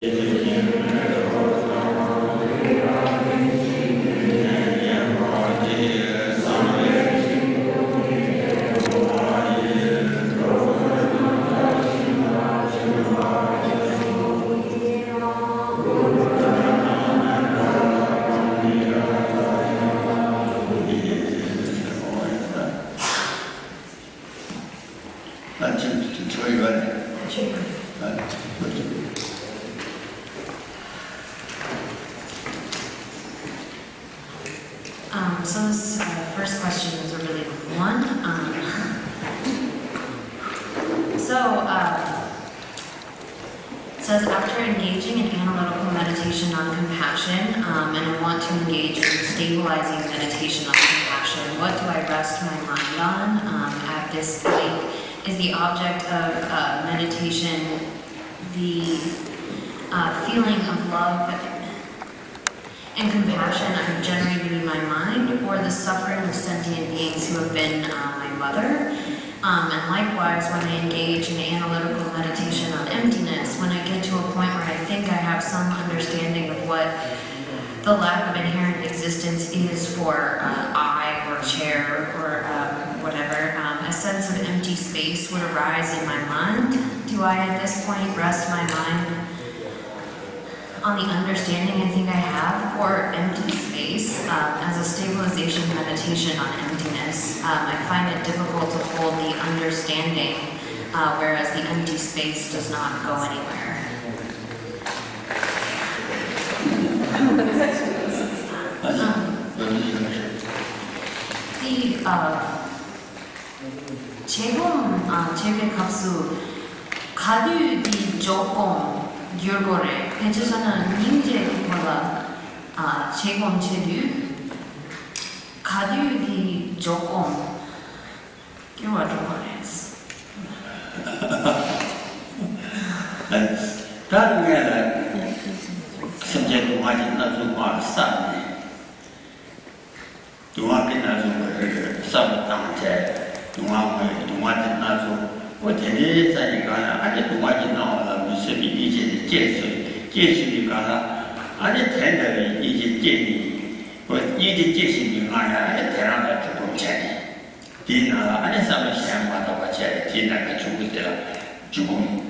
So this first question is a really good one. It says, after engaging in analytical meditation on compassion, and I want to engage in stabilizing meditation on compassion, what do I rest my mind on at this point? Is the object of meditation the feeling of love and compassion I've generated in my mind, or the suffering of sentient beings who have been my mother? And likewise, when I engage in analytical meditation on emptiness, when I get to a point where I think I have some understanding of what the lack of inherent existence is for I or chair or whatever, a sense of empty space would arise in my mind. Do I at this point rest my mind on the understanding I think I have, or empty space as a stabilization meditation on emptiness? I find it difficult to hold the understanding, whereas the empty space does not go anywhere. 제공 값수 가류디 조금 결과래 배치사는 인재 그거라 제공 제류 가류디 조금 결과 조금래 다른 게 아니라 선제도 하지 나도 싸네 동화빈 나도 싸움 당제 동화빈 나도我天天在你干啥？俺这东西闹了，没事比以前解释的干啥？俺这天天的以前解释，我以前解释的干啥？俺这天上的主动钱的，第那个俺这上面钱花多少钱？第那个主动的了，主动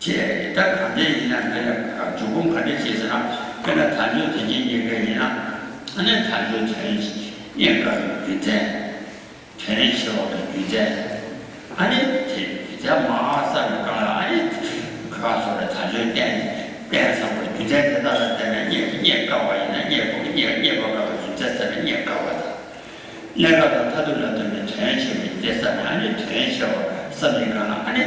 钱，但看见人家那主动看见其实上跟他谈就曾经一个人啊，俺这谈就全一个语在，全小的语在。아니 제가 마사를 가라 아니 가서를 다시 떼서 규제되다 때문에 예가와이나 예보가 규제되는 예가와다 내가 다들었더니 전시를 됐잖아 아니 전시 선생님가 아니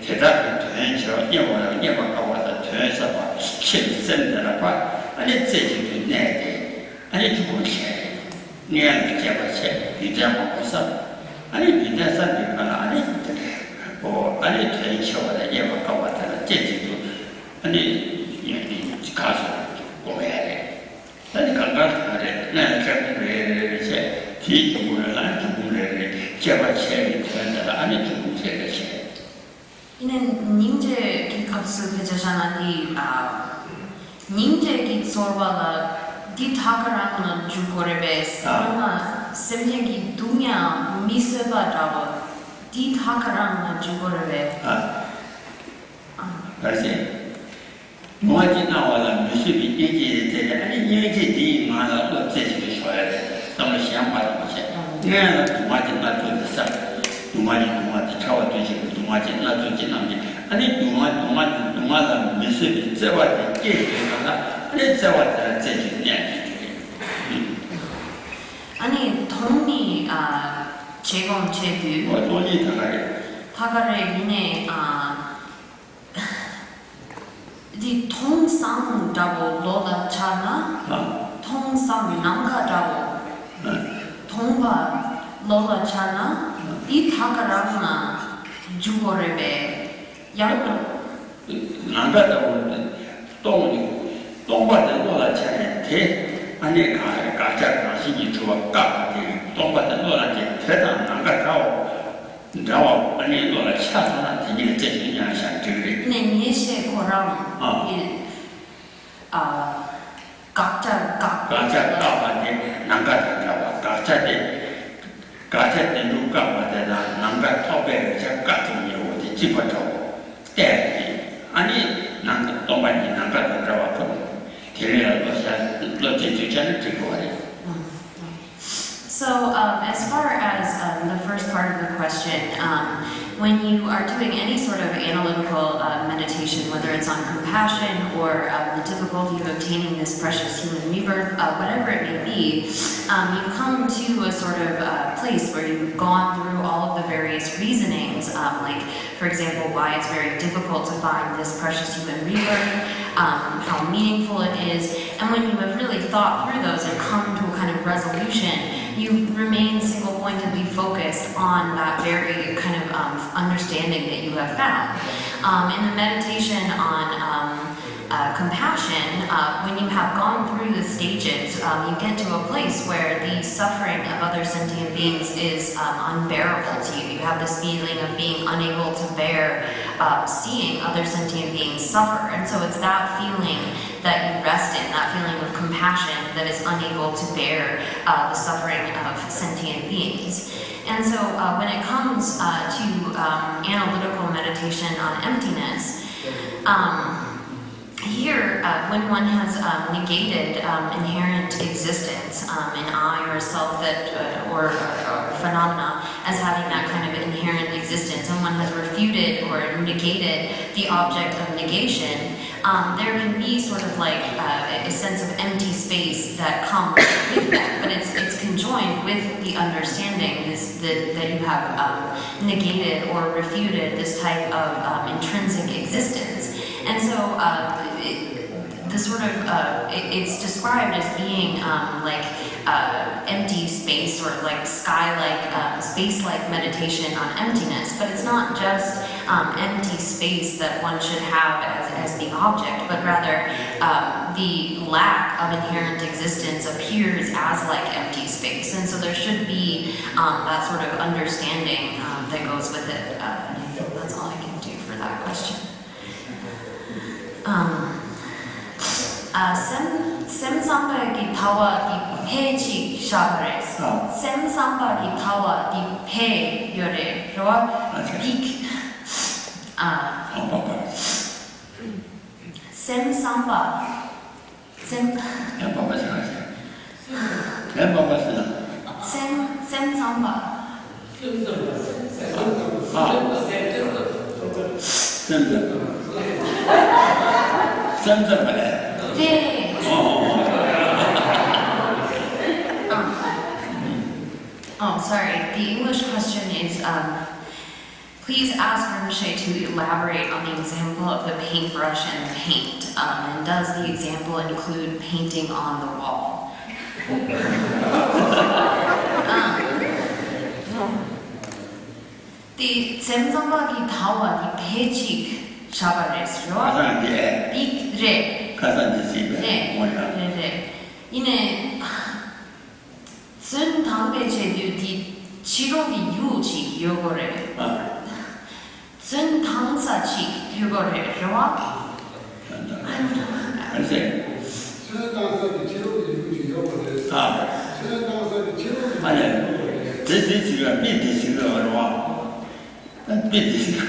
대답이 전시 예보가 와서 전시가 실생들아 봐 아니 제지도 내게 아니 주고체 내가 제가 규제하고 있어 아니 비대사니까 아니 아니 전시와다 예보가 왔다 제지도 아니 가서 고해야 돼. 아니 간간하래. 내가 그래 뒤쪽으로 안 죽으래. 제가 제일 된다. 아니 죽을 제가 제. 이는 닌제 기값을 배제하나니 닌제 기sorwala di thakarangna jukorebe sarma semyengi dunya miseba dawa di thakarangna jukorebe 알지? 뭐지 나와라 무시비 얘기 되게 아니 얘기 뒤 말아 어째지 줘야 돼. 너무 시험받아 보세. 내가 뭐지 나도 사. 뭐지 차와 되지 뭐지 나도 지나니. 아니 뭐라 무시비 저와 얘기가 아니 저와 제지 아니 돈이 제공 제두 돈이 다가래 이내 이 통상다고 로다 차나 통상 남가다고 통바 로다 차나 이 다가라나 주고레베 양도 남가다고 똥받는 로다 차에 대 아니 가자 가시기 좋아 까지 똥받는 로다 차에 대단 남가다고 然后你做了恰当的你的这些影响这个 네, 니에시에 코랑 각자 각자 까만데 남가다가 각자의 누가마다 남가 톱에 저 같은 경우에 집어줘 때 아니 남 동반이 남가다가 데려가서 로지주자를 들고 와요. So, as far as the first part of the question, when you are doing any sort of analytical meditation, whether it's on compassion or the difficulty of obtaining this precious human rebirth, whatever it may be, you come to a sort of place where you've gone through all of the various reasonings, like, for example, why it's very difficult to find this precious human rebirth, how meaningful it is, and when you have really thought through those and come to a kind of resolution, you remain single-pointedly focused on that very kind of understanding that you have found. In the meditation on compassion, when you have gone through the stages, you get to a place where the suffering of other sentient beings is unbearable to you. You have this feeling of being unable to bear seeing other sentient beings suffer. And so it's that feeling that you rest in, that feeling of compassion that is unable to bear the suffering of sentient beings. And so when it comes to analytical meditation on emptiness, here, when one has negated inherent existence, an I or a self that, or phenomena as having that kind of inherent existence, and one has refuted or negated the object of negation, there can be sort of like a sense of empty space that comes with that, but it's conjoined with the understanding that you have negated or refuted this type of intrinsic existence. And so the sort of, it's described as being like empty space or like sky-like, space-like meditation on emptiness, but it's not just empty space that one should have as the object, but rather the lack of inherent existence appears as like empty space. And so there should be that sort of understanding that goes with it. And I think that's all I can do for that question. Semsamba gitawa di peji shabres. Semsamba gitawa di pe yore. Roa big. Semsamba. 네. Oh, sorry. The English question is, please ask Rinpoche to elaborate on the example of the paintbrush and paint. And does the example include painting on the wall? The Semsambagi Tawa, the Pechik Shabares, right? Big Re. 네. 이네 순 당배 제도디 치료디 유지 요거래. 순 당사치 요거래. 좋아? 알세. 순 당사치 치료디 유지 요거래. 순 당사치 치료디. 아니. 제시가 비디시가 좋아. 비디시가.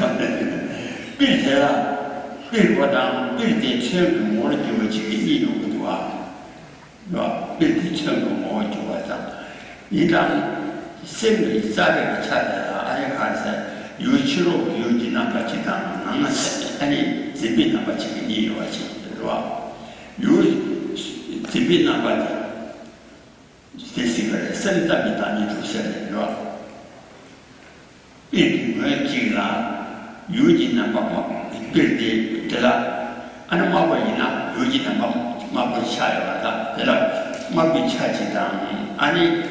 비디야. 对我当对的全部我的就会去利用的话，是吧？对的全部我就会当，一旦生理在这个差的，哎呀，看是有气肉有几那个去当，那么哎你这边那个去利用去，是吧？有这边那个的，这是个生在比当你出现的，是吧？并不会进来，有几那个。 빌디 데라 아니 마고이나 요지나 마고 차야다 데라 마고 차지다 아니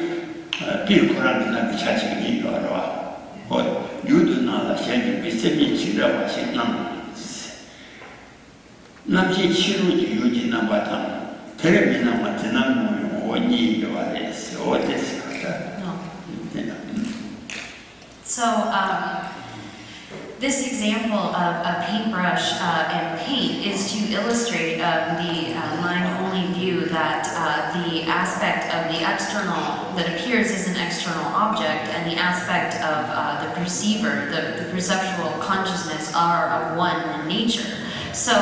빌코라는 차지기 이거라 어 유도나라 현재 비세미 치료와 신남 남시 치료지 요지나 바탕 테레비나 마트나 뭐 원이 요아레스 어데스 So So, this example of a paintbrush and paint is to illustrate the mind-only view that the aspect of the external that appears as an external object and the aspect of the perceiver, the perceptual consciousness are of one in nature. So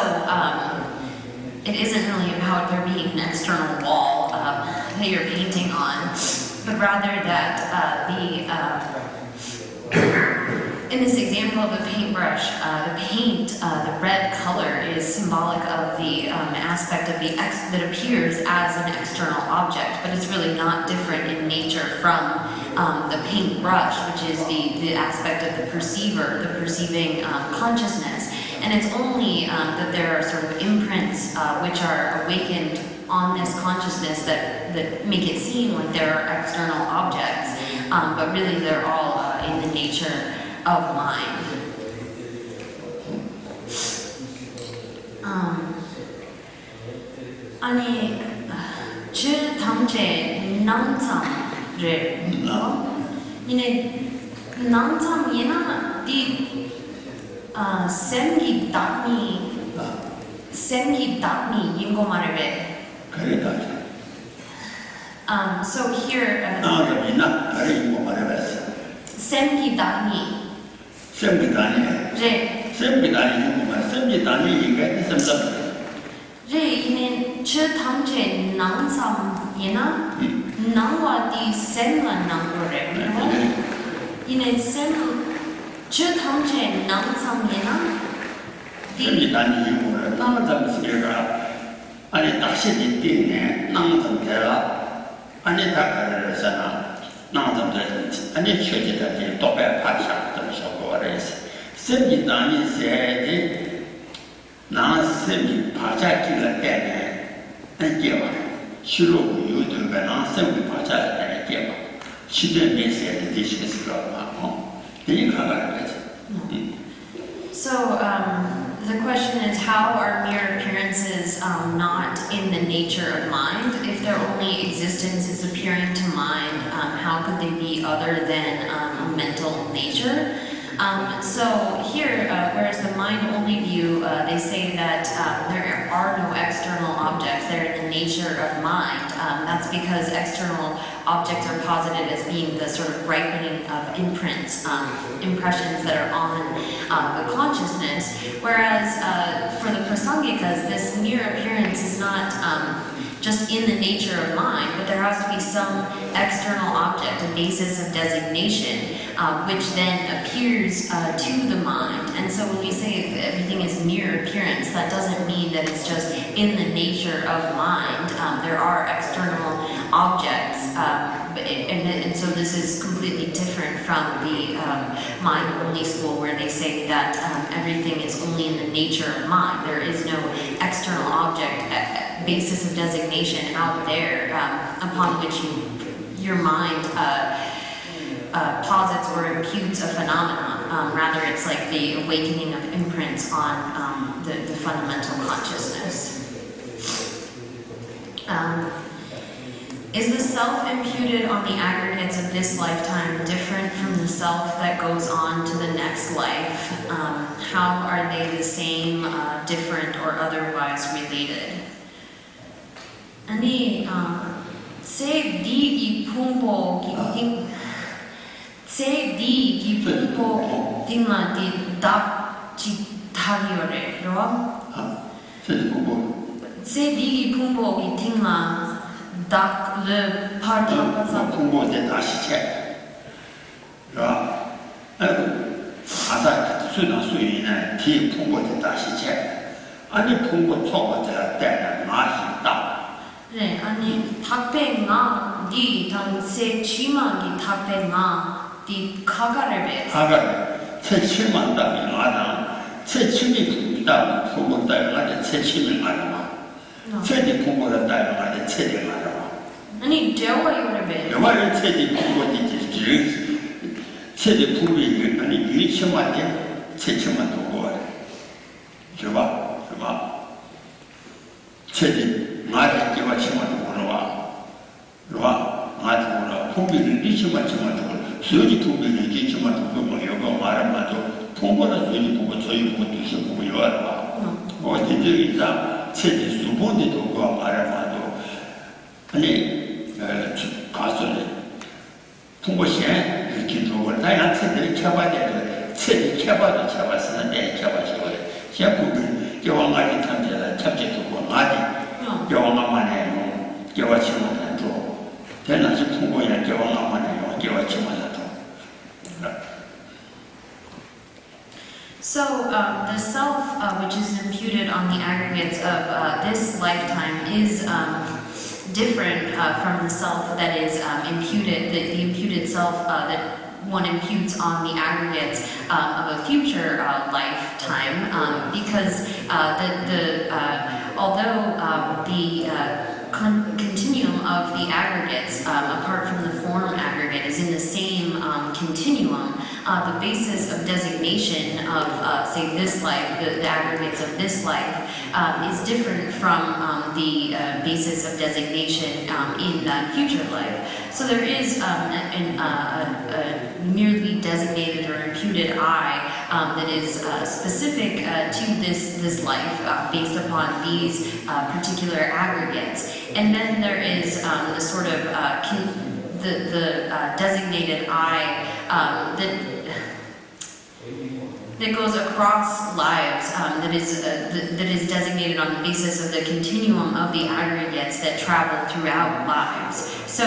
it isn't really about there being an external wall that you're painting on, but rather that in this example of a paintbrush, the paint, the red color is symbolic of the aspect of that appears as an external object, but it's really not different in nature from the paintbrush, which is the aspect of the perceiver, the perceiving consciousness. And it's only that there are sort of imprints which are awakened on this consciousness that make it seem like there are external objects, but really they're all in the nature of mind. 아니, 주 당제 낭sam을 이네 낭sam이나 디 semgi dakni ingo marebe. So here semgi dakni. 제 이는 저 당제 낭sam이나 낭와 디 semla 낭고래. 이는 저 당제 낭sam이나 아니 다시 뒤에 나무들가 아니 다가르잖아 나무들 아니 최대한 또배 파샤도 쇼거래스 sem기단이 세디 나 sem기 파자기를 때네 안겨봐 주로 요들가 나 sem기 파자를 때네 시대 메시지 디시스가 이 가가르지. So the question is, how are mere appearances not in the nature of mind? If their only existence is appearing to mind, how could they be other than a mental nature? So here, whereas the mind-only view, they say that there are no external objects, they're in the nature of mind. That's because external objects are posited as being the sort of ripening of imprints, impressions that are on the consciousness, whereas for the Prasangikas, this mere appearance is not just in the nature of mind, but there has to be some external object, a basis of designation, which then appears to the mind. And so when we say that everything is mere appearance, that doesn't mean that it's just in the nature of mind. There are external objects, and so this is completely different from the mind-only school, where they say that everything is only in the nature of mind. There is no external object, basis of designation out there upon which your mind posits or imputes a phenomenon. Rather, it's like the awakening of imprints on the fundamental consciousness. Is the self imputed on the aggregates of this lifetime different from the self that goes on to the next life? How are they the same, different, or otherwise related? 아니, 제 니기 풍복이 디 풍복이 딩마 디 답지 타기어래, 그럼? 제 니기 풍복이 딩마 답을 파르파사 풍복에 다시 체, 그럼? 아사 수나 수인은 디 풍복에 다시 체, 아니 풍복 초보자 때는 맛이 다. 네, 아니 답변가 디 당세 취망이 답변가 디 가가르베 가가르 채취만 답이 나다 채취미 답 풍복 답이 채취미 나다 채취 풍복을 답이 채취 나다 아니 저와 요르베 여와를 채취 풍복이 지 채취 풍복이 아니 유치만 돼 채취만 도고 저봐 채취 말이 끼와 치만 올라와. 와, 맞으라. 풍비를 리치만 치만 수요지 부분이 있지만 부분 이거 말하면도 통보는 수요지 부분 저희 부분 두시 부분 요하라 어디들 있다 체제 수본데도 그 말하면도 아니 가서 통보시에 이렇게 두고 다양한 체제를 켜봐야 돼 체제 켜봐도 켜봤었는데 켜봐시고 시합 부분 교황아리 탐제라 탐제 두고 아디 교황아만에 뭐 교화치만 줘 대낮에 통보에 교황아만에 교화치만 So the self, which is imputed on the aggregates of this lifetime, is different from the self that is imputed, the imputed self that one imputes on the aggregates of a future lifetime, because although the continuum of the aggregates, apart from the form aggregate, is in the same continuum, the basis of designation of, say, this life, the aggregates of this life, is different from the basis of designation in that future life. So there is a merely designated or imputed I that is specific to this life based upon these particular aggregates. And then there is the sort of the designated I that goes across lives, that is designated on the basis of the continuum of the aggregates that travel throughout lives. So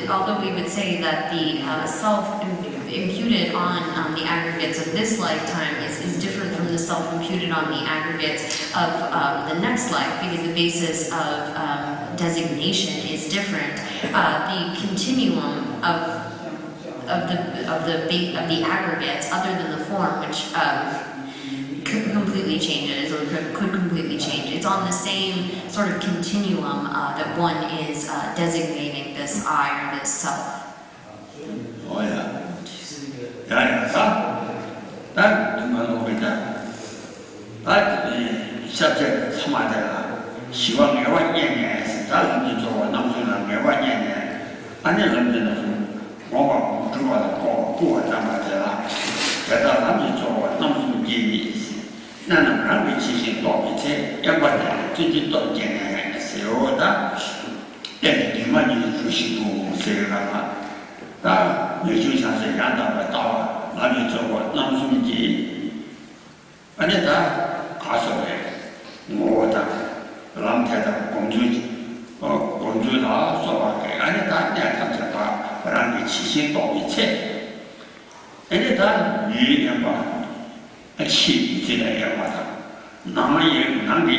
although we would say that the self imputed on the aggregates of this lifetime is different from the self imputed on the aggregates of the next life, because the basis of designation is different, the continuum of the aggregates, other than the form, which completely changes or could completely change. It's on the same sort of continuum that one is designating this I or this self. Oh yeah. Yeah. That subject 사마다 시황에 왔냐냐 다른 저와 남편은 왔냐냐 아니면我主要的过咱们这啦，在到他们做那么建议，那能让你进行多一些，要不然最近多见面的时候的，但你们你出去不这个嘛，那也就像是养到了到那里做过那么建议，而且他告诉我，我的让他的工作他说话给，而且他两他这个。让你起心动一切，而且他语言吧，气质来也把它，哪里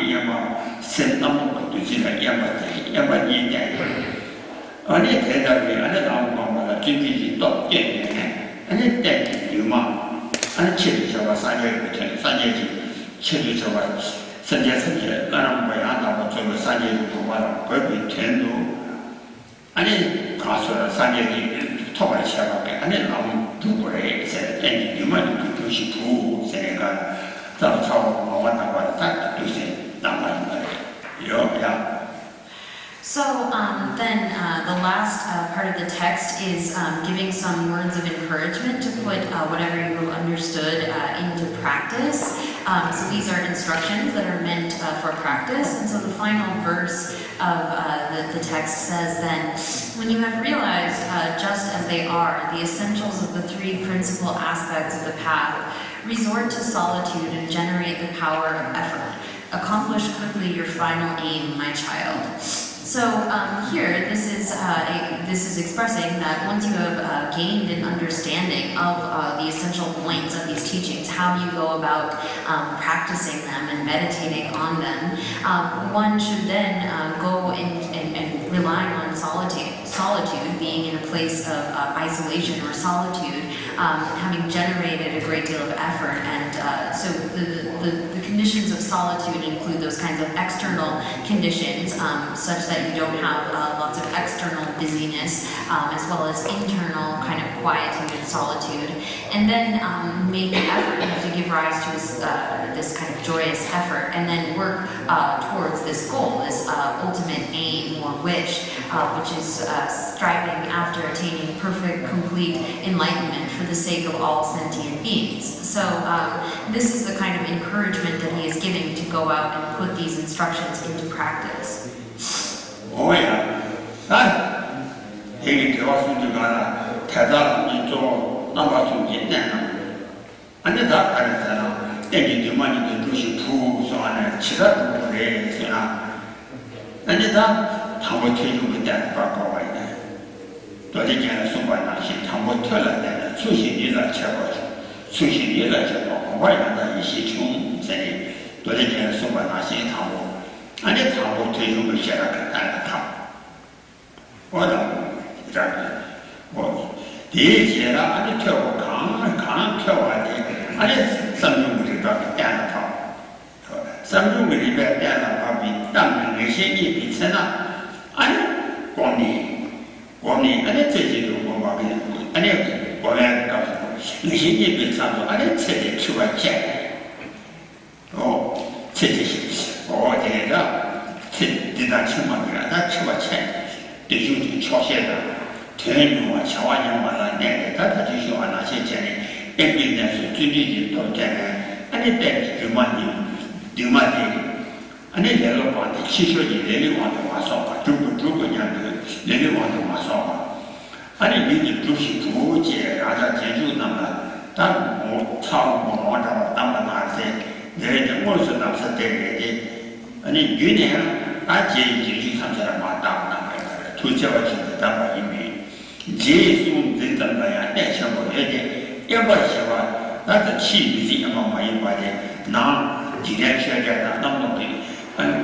也把身那么多的进来也把它，也把你带过来，而且在这里，而且咱们讲嘛，准备去到电影院，而且带有嘛，而且吃的时候3节5天，3节吃的时候3节4节，让人不让他们做个3节5天了，各个天都。아니 가서 산재기 토발 시작하게 아니 너무 두고래 이제 유만 두시 부 생각 더 차고 뭐만나고 딱 두시 남아있는 거예요. 야. So then the last part of the text is giving some words of encouragement to put whatever you understood into practice. So these are instructions that are meant for practice. And so the final verse of the text says then, when you have realized just as they are the essentials of the three principal aspects of the path, resort to solitude and generate the power of effort. Accomplish quickly your final aim, my child. So here, this is expressing that once you have gained an understanding of the essential points of these teachings, how you go about practicing them and meditating on them, one should then go and rely on solitude, being in a place of isolation or solitude, having generated a great deal of effort. And so the conditions of solitude include those kinds of external conditions, such that you don't have lots of external busyness, as well as internal kind of quietude and solitude. And then make effort to give rise to this kind of joyous effort, and then work towards this goal, this ultimate aim or wish, which is striving after attaining perfect, complete enlightenment for the sake of all sentient beings. So this is the kind of encouragement that he is giving to go out and put these instructions into practice. Oh yeah, that he tells you to go to the number 2 in there. And that kind of thing, then you do money to do she proves on a child, and that how would you with that proper way? To the general supernashi, how would tell that sushi is a chapel, sushi is a chapel, why not is she tune, say, to the general supernashi, how and it's how would you with share a top. Well, exactly. Well, the year and the tell can't tell and it's something with the dog down the top. Something with the bed down the top, done and shaky, it's enough. And Gwani, and it's easy to go back in, and it's Gwani, the shaky bits and it's set to a check. Oh, citizens, or the other, did that to my that to a check. Did you do Chosetta? Turn you a Chawan, that is your Anasha. Evidence to the doctor, and it begs the money, and then the one the children really want to massage, really want to massage. And it means to see to other Jesu number, that more town more number, there is also not a day, and in Union, I change something about that number, 2 hours in the number in me. Jesu did them by a national. 要不喜欢，那是气比这么没有关系。那今天学家那么多，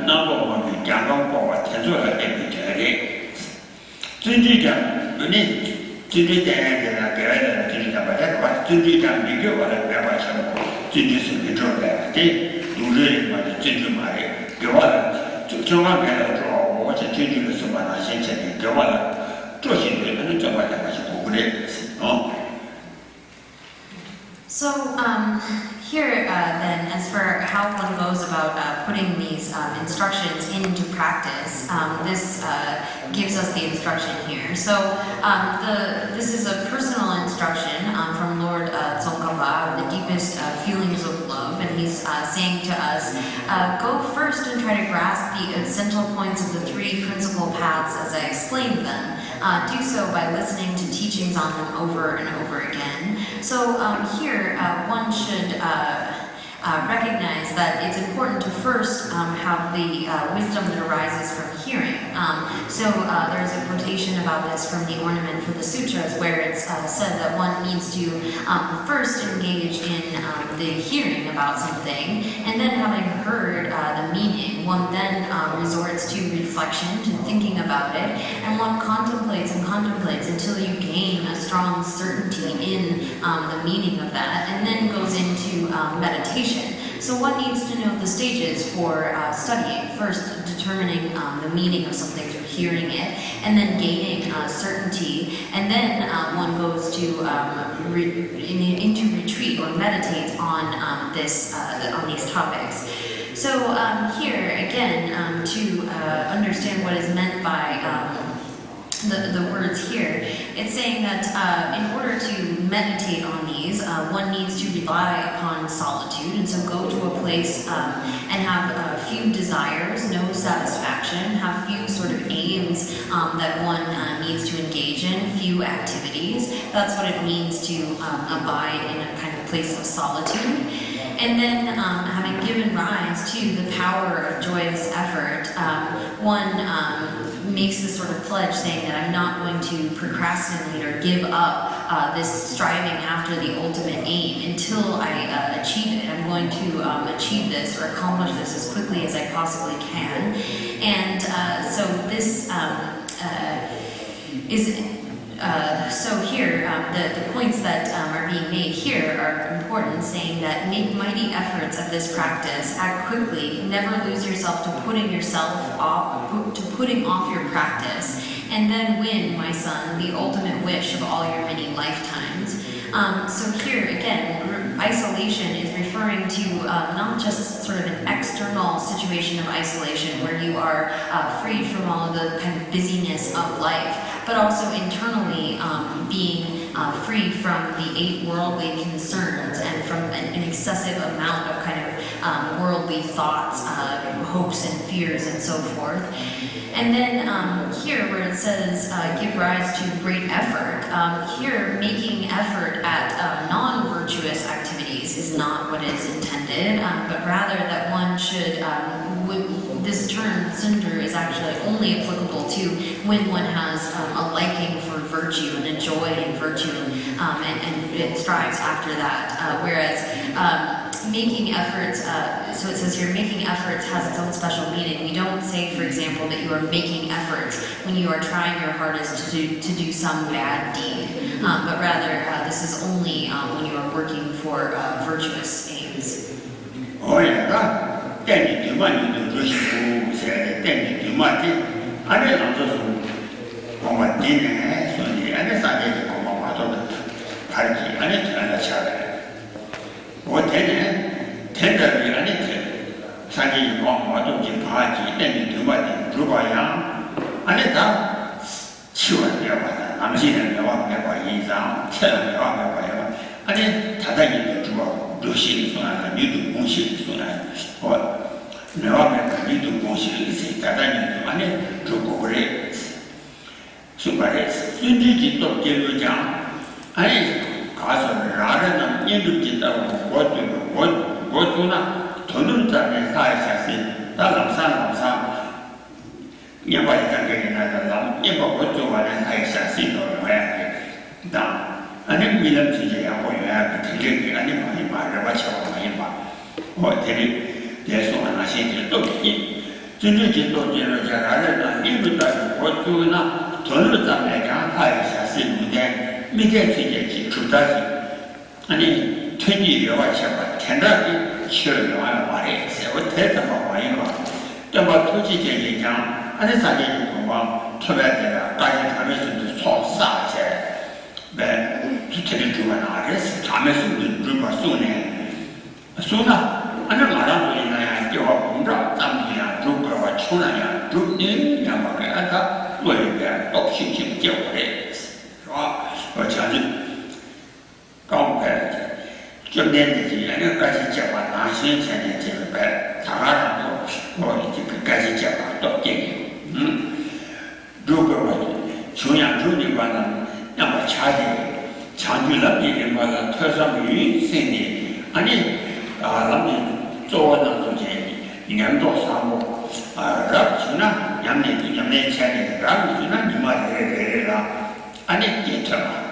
那我们讲到过我提出来这个这里，真正讲，你真正讲这个别人真正讲把这个话，真正讲每个我的别把什么，真正是没做来的，有人嘛就真正买的，给我了，就往别人说，我是真正的是把那些钱给我了，做行为，那这玩意儿是不会的，哦。 So here then, as for how one goes about putting these instructions into practice, this gives us the instruction here. So this is a personal instruction from Lord Tsongkhapa, the deepest feelings of love, and he's saying to us, go first and try to grasp the essential points of the 3 principal paths as I explained them. Do so by listening to teachings on them over and over again. So here, one should recognize that it's important to first have the wisdom that arises from hearing. So there's a quotation about this from the Ornament for the Sutras, where it's said that one needs to first engage in the hearing about something, and then having heard the meaning, one then resorts to reflection, to thinking about it, and one contemplates and contemplates until you gain a strong certainty in the meaning of that, and then goes into meditation. So one needs to know the stages for studying. First, determining the meaning of something through hearing it, and then gaining certainty, and then one goes to into retreat or meditates on on these topics. So here again, to understand what is meant by the words here, it's saying that in order to meditate on these, one needs to rely upon solitude, and so go to a place and have few desires, no satisfaction, have few sort of aims that one needs to engage in, few activities. That's what it means to abide in a kind of place of solitude. And then, having given rise to the power of joyous effort, one makes this sort of pledge saying that I'm not going to procrastinate or give up this striving after the ultimate aim until I achieve it. I'm going to achieve this or accomplish this as quickly as I possibly can. And so this is So here, the points that are being made here are important, saying that make mighty efforts at this practice, act quickly, never lose yourself to putting off your practice, and then win, my son, the ultimate wish of all your many lifetimes. So here, again, isolation is referring to not just sort of an external situation of isolation where you are freed from all of the kind of busyness of life, but also internally being freed from the 8 worldly concerns and from an excessive amount of kind of worldly thoughts, hopes and fears and so forth. And then here where it says give rise to great effort, here making effort at non-virtuous activities is not what is intended, but rather that one should, this term, sundur, is actually only applicable to when one has a liking for virtue and a joy in virtue, and it strives after that. Whereas making efforts, so it says here, making efforts has its own special meaning. We don't say, for example, that you are making efforts when you are trying your hardest to do some bad deed, but rather this is only when you are working for virtuous aims. Oh yeah, then you want to do say then you want it. I don't know what dinner, so the other side of the party, and it's another child. What tenderly, and it Sunday, what do you party, then you do what you do by young, and it's sure never. I'm seeing them never in down, tell me never. And then Tadaki do shit, you do bullshit, or never you do bullshit, Tadaki, and then to go great. So, you did not tell you down. I 가서 라는 인도지다 뭐주나 돈을 잡는 사회사실 남산 예발이 단계에 나가서 예발 뭐주와는 사회사실로 해야 다 아니 미련 주제야 보여야 되게 아니 많이 말해봐서 많이 봐 어때리 예수 하나씩 또 진짜 또 라는 인도지다 뭐주나 돈을 잡는 사회사실인데 미래 세계지 주다지 아니 퇴직이와 제가 텐다기 치료와 말에 세워 대담아 와이가 정말 투지 제기장 아니 사계지 공부 토배되라 까지 가면서도 소사제 네 주체를 주면 아래서 잠에서 누가 쏘네 쏘나 아니 말하고 있나야 저와 공자 잠이야 누가와 초나야 누님 야마가 아까 왜냐 없이 겨울에 자주 강패 전년이지 아니까지 잡아 나신 전에 제가 다가라도 뭐 이제 끝까지 잡아 또 깨기 누구가 중요한 주니까는 아마 차지 장주는 이름마다特殊于 생리 아니 남이 좋아하는 소지 년도 사고 랍주나 양내 차례 랍주나 니마레레라 아니 깨쳐봐.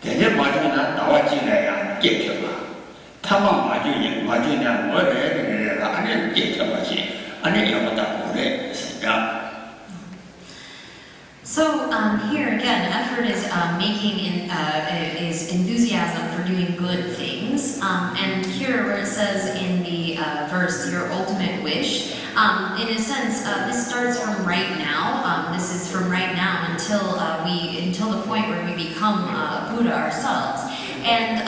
대대 마주나 나와지래야 깨쳐봐. 타마 마주냐 뭐래 그래라 아니 깨쳐봐지. 아니 영어다 그래. So here again, effort is is enthusiasm for doing good things. And here where it says in the verse, your ultimate wish, in a sense, this starts from right now. This is from right now until the point where we become Buddha ourselves. And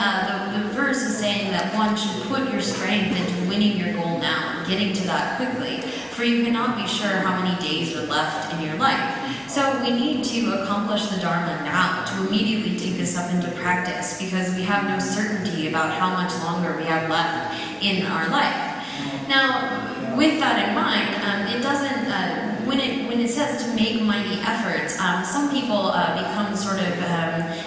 the verse is saying that one should put your strength into winning your goal now and getting to that quickly, for you cannot be sure how many days are left in your life. So we need to accomplish the Dharma now, to immediately take this up into practice, because we have no certainty about how much longer we have left in our life. Now, with that in mind, it doesn't, when it says to make mighty efforts, some people become sort of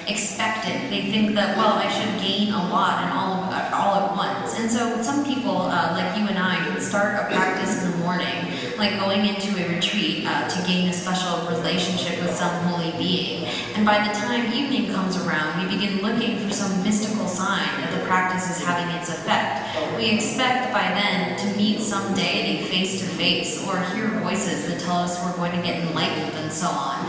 expectant. They think that, well, I should gain a lot and all at once. And so some people, like you and I, can start a practice in the morning, like going into a retreat to gain a special relationship with some holy being. And by the time evening comes around, we begin looking for some mystical sign that the practice is having its effect. we expect by then to meet some deity face to face or hear voices that tell us we're going to get enlightened and so on.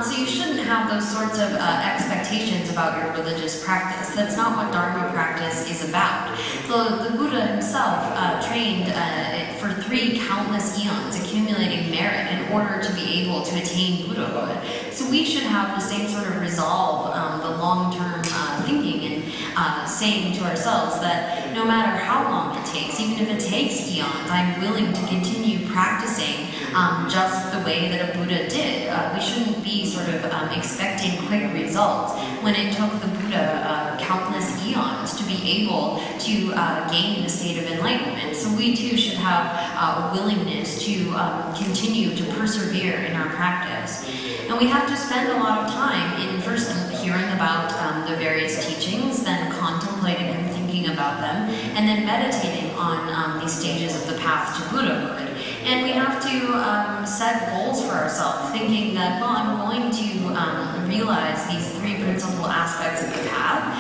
So you shouldn't have those sorts of expectations about your religious practice. That's not what Dharma practice is about. So the Buddha himself trained for 3 countless eons, accumulating merit in order to be able to attain Buddhahood. So we should have the same sort of resolve, the long-term thinking and saying to ourselves that no matter how long it takes, even if it takes eons, I'm willing to continue practicing just the way that a Buddha did. We shouldn't be sort of expecting quick results when it took the Buddha countless eons to be able to gain the state of enlightenment. So we too should have a willingness to continue to persevere in our practice. And we have to spend a lot of time in first hearing about the various teachings, then contemplating and thinking about them, and then meditating on these stages of the path to Buddhahood. And we have to set goals for ourselves, thinking that, well, I'm going to realize these 3 principal aspects of the path.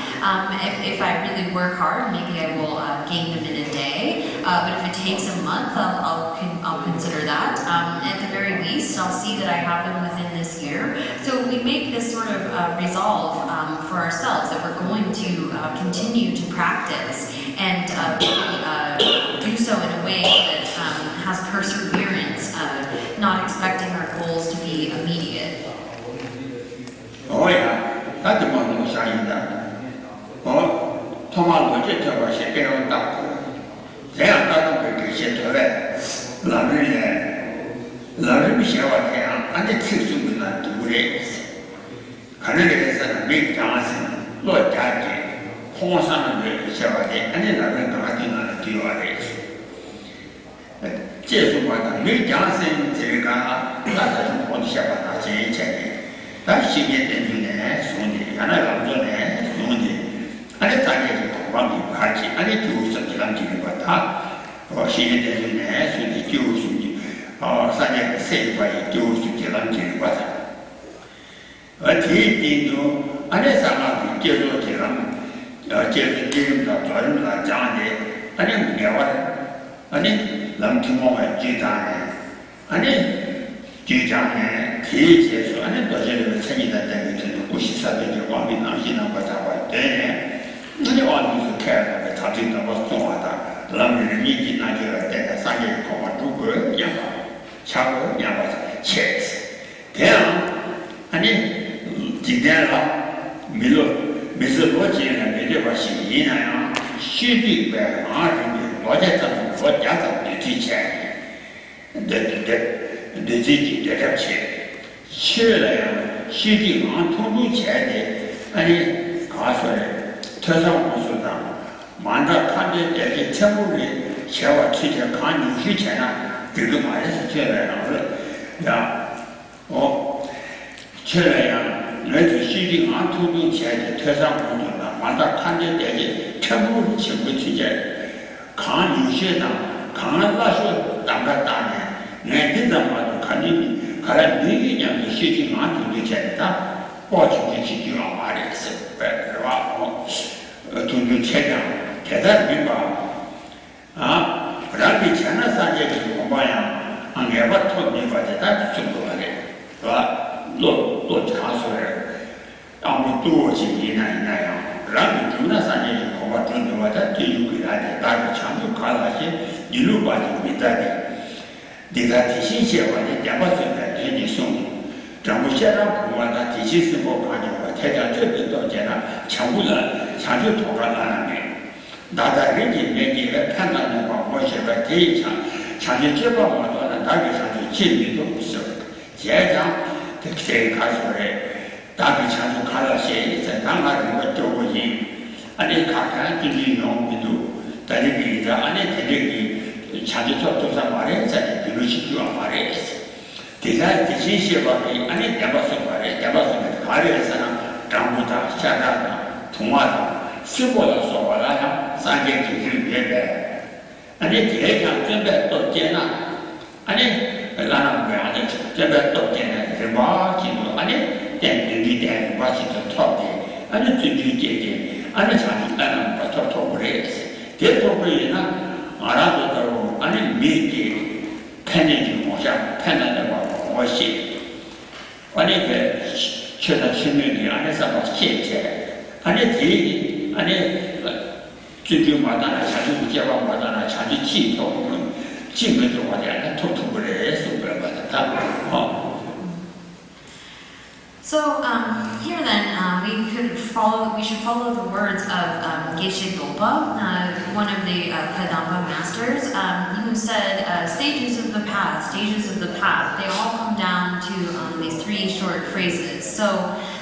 If I really work hard, maybe I will gain them in a day. But if it takes a month, I'll consider that. At the very least, I'll see that I have them within this year. So we make this sort of resolve for ourselves that we're going to continue to practice and do so in a way that has perseverance, not expecting our goals to be immediate. Oh yeah, that's the one who's saying that. Oh, Thomas was just about shaking on that. They are not going to get to that. Loving Shava, and the teaching will not do it. Canada big dancing, Lord Daddy, Honsan of Shava, and then I went to on the DRS. Just what the big dancing, Terigana, that's what Shava changed. That she get in there, Sunday, and I love the name, Sunday. And the time is one big party, and it was such a luncheon, but or she get in there, so the Jews, or Sunday saved by Jews to get luncheon, but a tea, and then some of the Jews, Jews, Johnny, and then never, and then Lamtimore, Jitan, and then Jitan, tea, and then the Chinese that we started to walk in Ashina, but I was there. And all these care of the touching of us, Lammy, meeting Nigeria, Sunday, Common, Yama, Chavo, Yama, checks. Then, and then Jidera, Milo, Mr. Roger, and Medeva, she did by Martin, Roger, what Yata, the teacher, the teaching, the lecture. She did on to do chatty, and Castle, Tessa Manda Kandi, the temporary, Shava teacher, Kandi, Hitchana, the Lumaris, Chile, oh, Chile, let the shooting on to do chatty, Tessa Manda Kandi, the temporary teacher, Kandi, Shena, Kanga, Danga, Nandina, Kandi, Karabini, and the shooting on to the chat, watching the shooting on Maris, to do check. That member, Rabbi Chana Sanjay Kumbaya, and never told me about that to go. Lord Counselor, I'm two in Rabbi Juna Sanjay Kumbaya, what that you could add, Rabbi Chandu Kalashi, you look at me that. Did that teaching when the Yamasan that any soon. Jamushara, one that teaches the book on your Teta Jena, Chambula, Chandu Toka. Dada Rigi made a panel of worship at Tea, Changi Jibba, and Dagi Changi Jimmy, so Jaya, the Kay Castle, Dagi Changu Kalashi, and Danga River Doji, and a Kaka, we do, Dagi, and a Teddy, Changi talk to some Mares and the Lucy to Mares. Desired the Shishiba, and it never so Mares, Gamuta, Shadana, Tomata. Simple so I Sanjay to him there. And it take up Jebet Jena. And it Lana Granite, Jebet Jena, the bar, and it then the dead Washington top day, and it to do and it's on Lana Potato race. 대부분이나 알아보도록 아니 미리 팬이 뭐냐 팬한테 뭐 뭐시 아니 그 최다 신명이 안에서 뭐 시체 아니 대기 아니 주주마다나 자주 개발마다나 자주 지도는 지금도 와야 토토브레 소브레 받았다. So here then, we should follow the words of Geshe Dolpa, one of the Kadampa masters, who said, stages of the path, they all come down to these three short phrases. So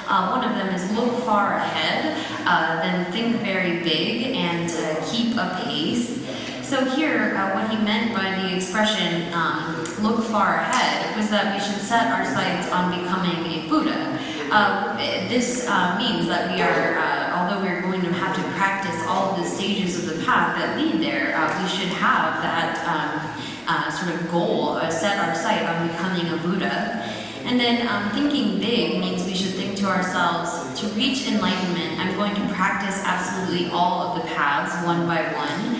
one of them is look far ahead, then think very big, and keep a pace. So here, what he meant by the expression look far ahead was that we should set our sights on becoming a Buddha. This means that we are, although we're going to have to practice all of the stages of the path that lead there, we should have that sort of goal, set our sight on becoming a Buddha. And then thinking big means we should think to ourselves, to reach enlightenment, I'm going to practice absolutely all of the paths one by one.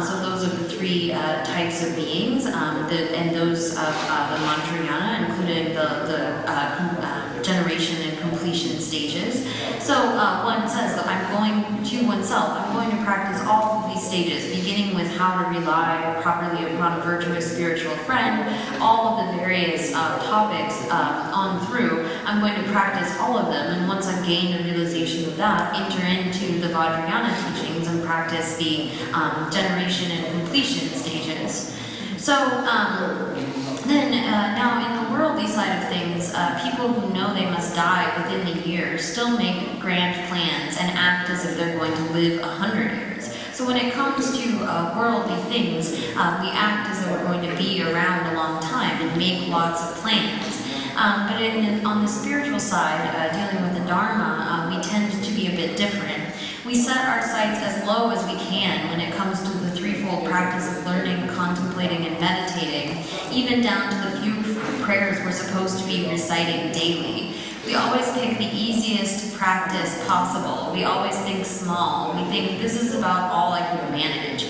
So those are the three types of beings, and those of the Mantrayana, including the generation and completion stages. So one says that I'm going to practice all of these stages, beginning with how to rely properly upon a virtuous spiritual friend, all of the various topics on through. I'm going to practice all of them, and once I've gained a realization of that, enter into the Vajrayana teachings and practice the generation and completion stages. So then now in the worldly side of things, people who know they must die within the year still make grand plans and act as if they're going to live 100 years. So when it comes to worldly things, we act as though we're going to be around a long time and make lots of plans. But on the spiritual side, dealing with the Dharma, we tend to be a bit different. We set our sights as low as we can when it comes to the threefold practice of learning, contemplating, and meditating, even down to the few prayers we're supposed to be reciting daily. We always pick the easiest practice possible. We always think small. We think this is about all I can manage.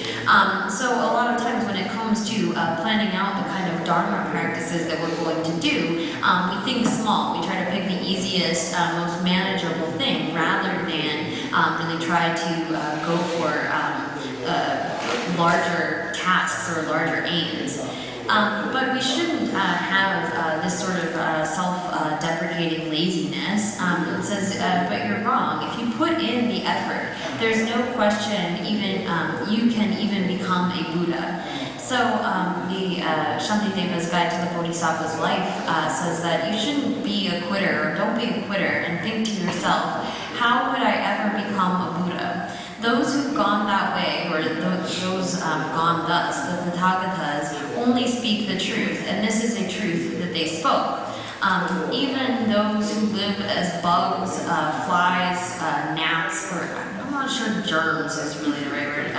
So a lot of times when it comes to planning out the kind of Dharma practices that we're going to do, we think small. We try to pick the easiest, most manageable thing rather than really try to go for larger tasks or larger aims. But we shouldn't have this sort of self-deprecating laziness. It says, but you're wrong. If you put in the effort, there's no question even you can even become a Buddha. So the Shantideva's Guide to the Bodhisattva's Life says that you shouldn't be a quitter, or don't be a quitter, and think to yourself, how could I ever become a Buddha? Those who've gone that way, or those gone thus, the Tathagatas, only speak the truth, and this is a truth that they spoke. Even those who live as bugs, flies, gnats, or I'm not sure germs is really the right word,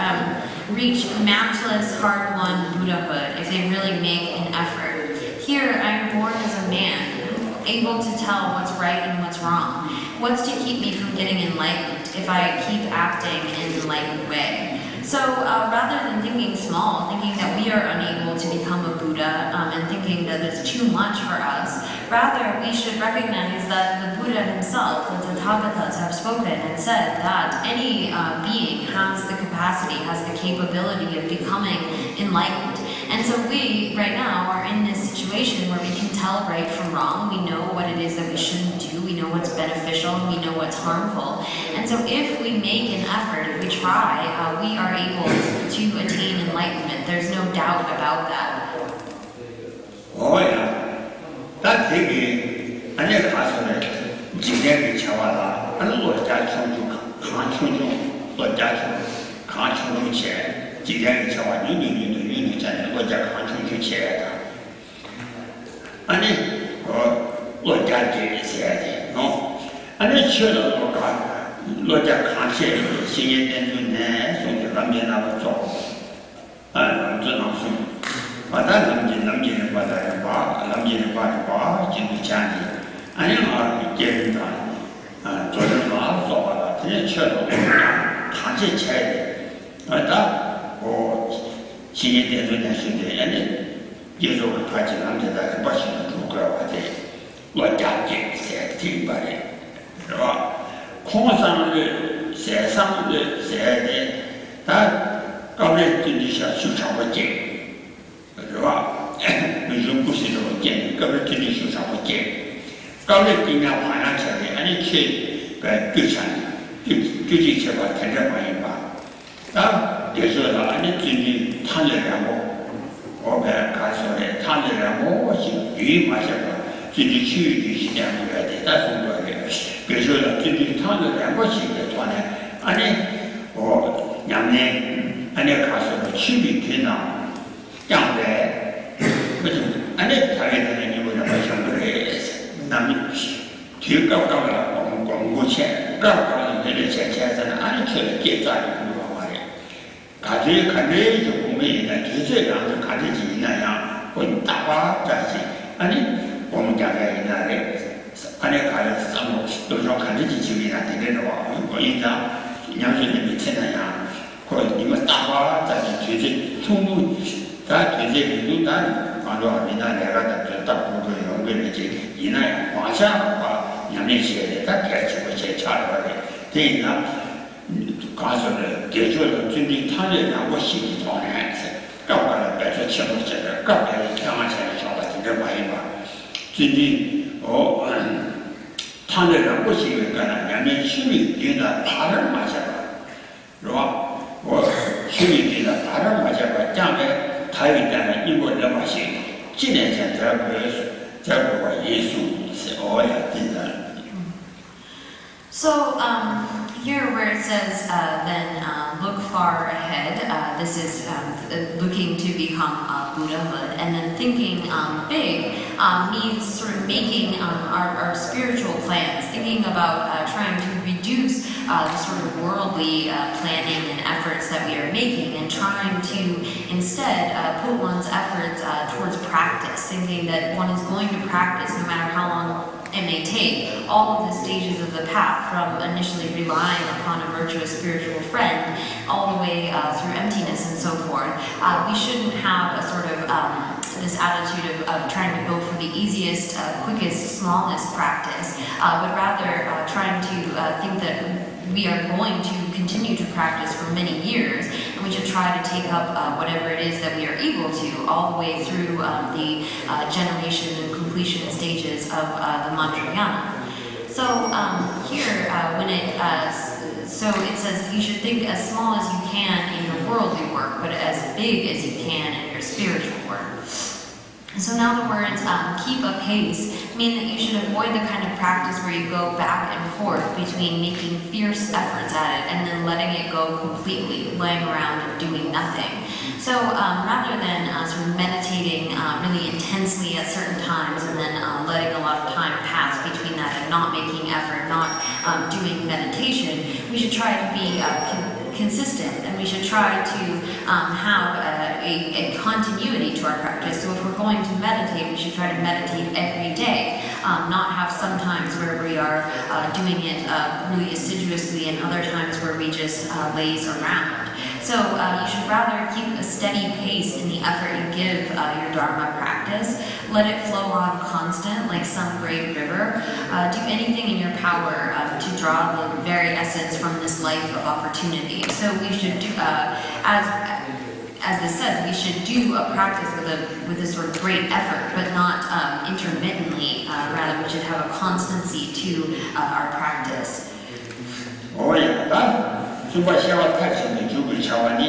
reach matchless, hard-won Buddhahood if they really make an effort. Here, I'm born as a man, able to tell what's right and what's wrong. What's to keep me from getting enlightened if I keep acting in an enlightened way? So rather than thinking small, thinking that we are unable to become a Buddha, and thinking that it's too much for us, rather we should recognize that the Buddha himself, the Tathagatas, have spoken and said that any being has the capacity, has the capability of becoming enlightened. And so we, right now, are in this situation where we can tell right from wrong. We know what it is that we shouldn't do. We know what's beneficial. We know what's harmful. And so if we make an effort, if we try, we are able to attain enlightenment. There's no doubt about that. Oh yeah. That thing, I never asked it. Jigger Chavala, I know what that's from you. Can't you? What that's can't you share? Jigger Chavala, you what that can't you share? I mean, what that is, no. I didn't show the Lord that can't share, singing and so the Ramina was all. I'm not sure. But I'm in what I bought, I'm in what I bought, Jimmy Chandy. I am getting done. Jordan Law, so I didn't show the can't share. I thought. 新一代人兄弟，接受团结党的不行的主角或者我家境才听吧的，是吧？空上的、山上的、山的，但刚才经济上修长不进，是吧？如果是这么进，刚才经济修长不进，刚才今年晚上起来，去就产就去吧，谈这玩意吧。也说了，经济谈的两个，我们看说的谈的两个，我是有嘛些个，经济区域就是两个的，但是说的，比如说经济谈的两个是的话呢，两年，看说的区域天呐，将来，不是，台湾的你为什么想不来？那么，最高了，我们广播钱，高的那钱在哪里去了？结账的。看这就我们现在就这样子看这几那样，混大把这些，我们家在那里，看什么，都说看这几期那听的话，我印象，杨水那边听那样，或你们大把这些推从头，咱推运动咱，按照你那两个大部分用的那些，你那往下把两面写的，咱开始我写差了的，这样。刚说的，解决了经济谈的两个心理状态，刚刚别说钱不钱的，刚开始2万钱的小孩子这玩意吧，经济谈的两个心理干了，两面心理定的爬点嘛些吧，是吧？我心理定的爬点嘛些吧，将来他有点的英国人嘛些，几年前这个耶稣是定的。So, here where it says, then look far ahead, this is looking to become Buddhahood, and then thinking big means sort of making our spiritual plans, thinking about trying to reduce the sort of worldly planning and efforts that we are making, and trying to instead put one's efforts towards practice, thinking that one is going to practice no matter how long it may take, all of the stages of the path, from initially relying upon a virtuous spiritual friend all the way through emptiness and so forth. We shouldn't have a sort of this attitude of trying to go for the easiest, quickest, smallest practice, but rather trying to think that we are going to continue to practice for many years, and we should try to take up whatever it is that we are able to, all the way through the generation and completion stages of the Mantrayana. So here, so it says you should think as small as you can in your worldly work, but as big as you can in your spiritual work. So now the words keep a pace mean that you should avoid the kind of practice where you go back and forth between making fierce efforts at it and then letting it go completely, laying around and doing nothing. So rather than sort of meditating really intensely at certain times and then letting a lot of time pass between that and not making effort, not doing meditation, we should try to be consistent, and we should try to have a continuity to our practice. So if we're going to meditate, we should try to meditate every day, not have some times where we are doing it really assiduously and other times where we just laze around. So you should rather keep a steady pace in the effort you give your Dharma practice. Let it flow on constant like some great river. Do anything in your power to draw the very essence from this life of opportunity. So we should do, as this says, we should do a practice with a sort of great effort, but not intermittently. Rather, we should have a constancy to our practice. Oh yeah, 如果写完太清的就会写完的，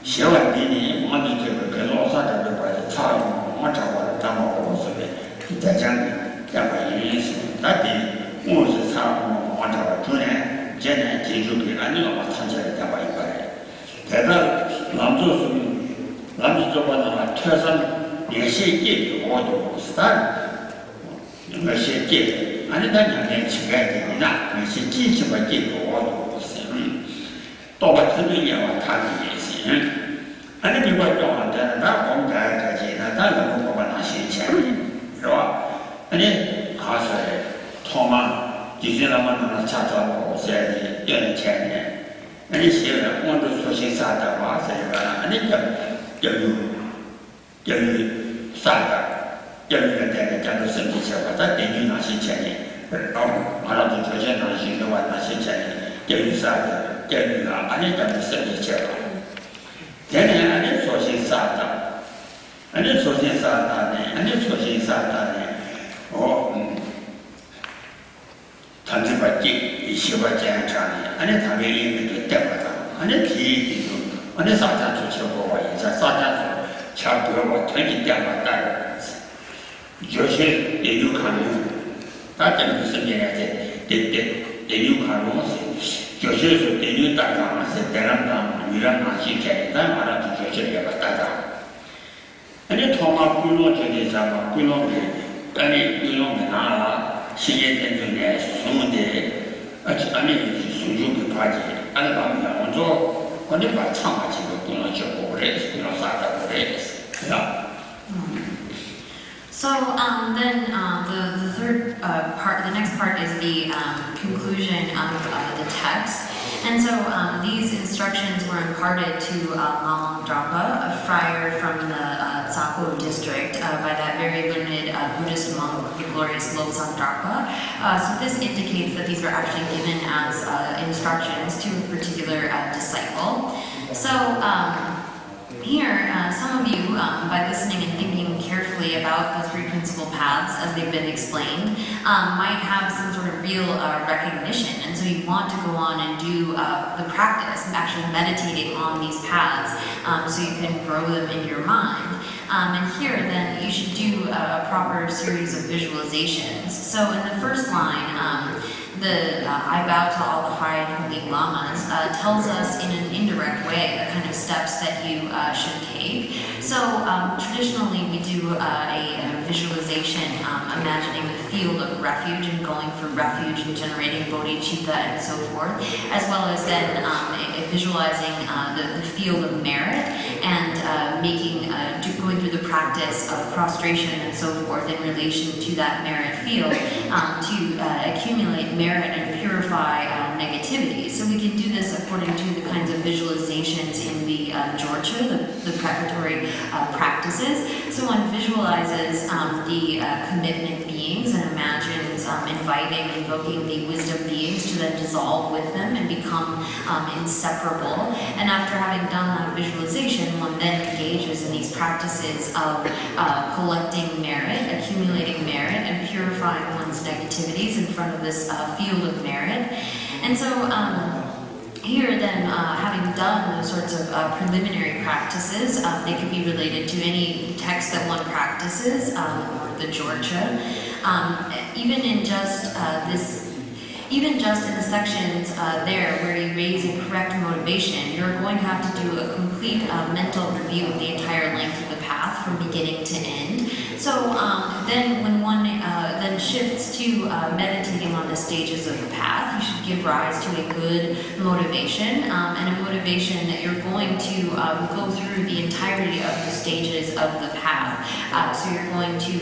写完的呢，我们这个跟老三这个关系差不多，我找我的当我说的，再讲的，再把原因是，那的我是差不多，我找我主任，简单技术给俺那个我谈起来再把一块的，在这咱们做过那个特色联系界活动是的，那些界，俺那两年去干的呢，那些机器的界活动是。到了团队也往他的也行，俺那边讲完的，那我们这些呢，咱能够把那些钱，是吧？俺那他说的，他嘛，就是那么那么查找我现在的要钱的， 아니 시에 온도 소식 사다 와서가 아니 여기 사다 여기가 되는 장도 선지체가 다 대중나 신체니 말하도 조선나 신도와 나 신체니 여기 사다 여기가 아니 장도 선지체가 되는 아니 소식 사다 아니 소식 사다네 아니 소식 사다네 단지받기 이시바지 장이 아니 당연히 이게 때마다 아니 뒤도 아니 사자 주체고 이제 사자 자고와 되기 때마다 요새 대륙하는 다른 무슨 얘기지 대륙하는 요새서 대륙 따라가면서 대람당 유람만 시켜야 말아도 조절해야 받다가 아니 통합 굴로 저기 잡아 굴로게 아니 굴로게 나 시계 때문에 수문데 아니 수주기 바지 아니 가면 먼저 근데 마찬가지로 굴로 접고 그래 굴로 사다 그래 야 So then the third part, the next part is the conclusion of the text. And so these instructions were imparted to Malang Drapa, a friar from the Tsako district, by that very learned Buddhist monk, the glorious Lobsang Drapa. So this indicates that these were actually given as instructions to a particular disciple. So here, some of you, by listening and thinking carefully about the three principal paths as they've been explained, might have some sort of real recognition. And so you want to go on and do the practice of actually meditating on these paths so you can grow them in your mind. And here, then, you should do a proper series of visualizations. So in the first line, the I bow to all the high and holy lamas tells us in an indirect way the kind of steps that you should take. So traditionally we do a visualization, imagining the field of refuge and going for refuge and generating bodhicitta and so forth, as well as then visualizing the field of merit and going through the practice of prostration and so forth in relation to that merit field to accumulate merit and purify negativity. So we can do this according to the kinds of visualizations in the Jorcha, the preparatory practices. So one visualizes the commitment beings and imagines invoking the wisdom beings to then dissolve with them and become inseparable. And after having done that visualization, one then engages in these practices of collecting merit, accumulating merit, and purifying one's negativities in front of this field of merit. And so here then, having done those sorts of preliminary practices, they could be related to any text that one practices, the Jorcha. Even just in the sections there where you raise a correct motivation, you're going to have to do a complete mental review of the entire length of the path from beginning to end. So then when one then shifts to meditating on the stages of the path, you should give rise to a good motivation and a motivation that you're going to go through the entirety of the stages of the path. So you're going to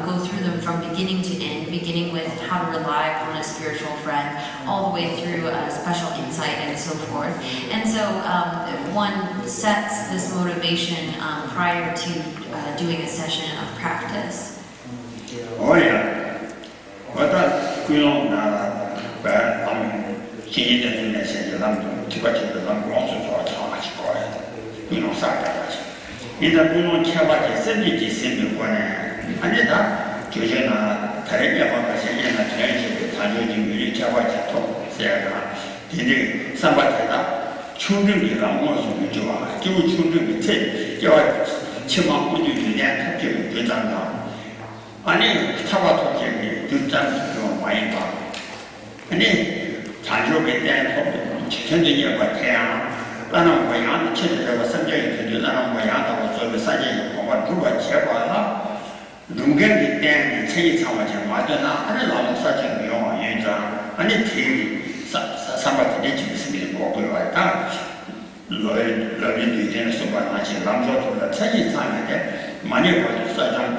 go through them from beginning to end, beginning with how to rely upon a spiritual friend, all the way through special insight and so forth. And so one sets this motivation prior to doing a session of practice. Oh yeah. What that you know bad she didn't necessarily to what you also saw much quiet. You know, sacrifice. Either you know Chabaki said it is simple one and that Jojana Tarabia and a treasure Tajoji really Chabaki talk Sarah. Did somebody that children become more so you are children with it. Your Chima would you do that to you down. 아니 타바토케니 두장 많이 봐. 아니 자주게 된 천년이 같아야 나는 뭐야 천년에 선정이 되지 나는 뭐야다고 저기 사진이 보고 누가 제거하나 눈경이 때 체이 상황이 맞잖아. 아니 나는 사진 요 예자 아니 티 사바티네 집있으면 보고 왔다. 러리 되는 수가 많지 남자들은 체이 상황에 많이 보고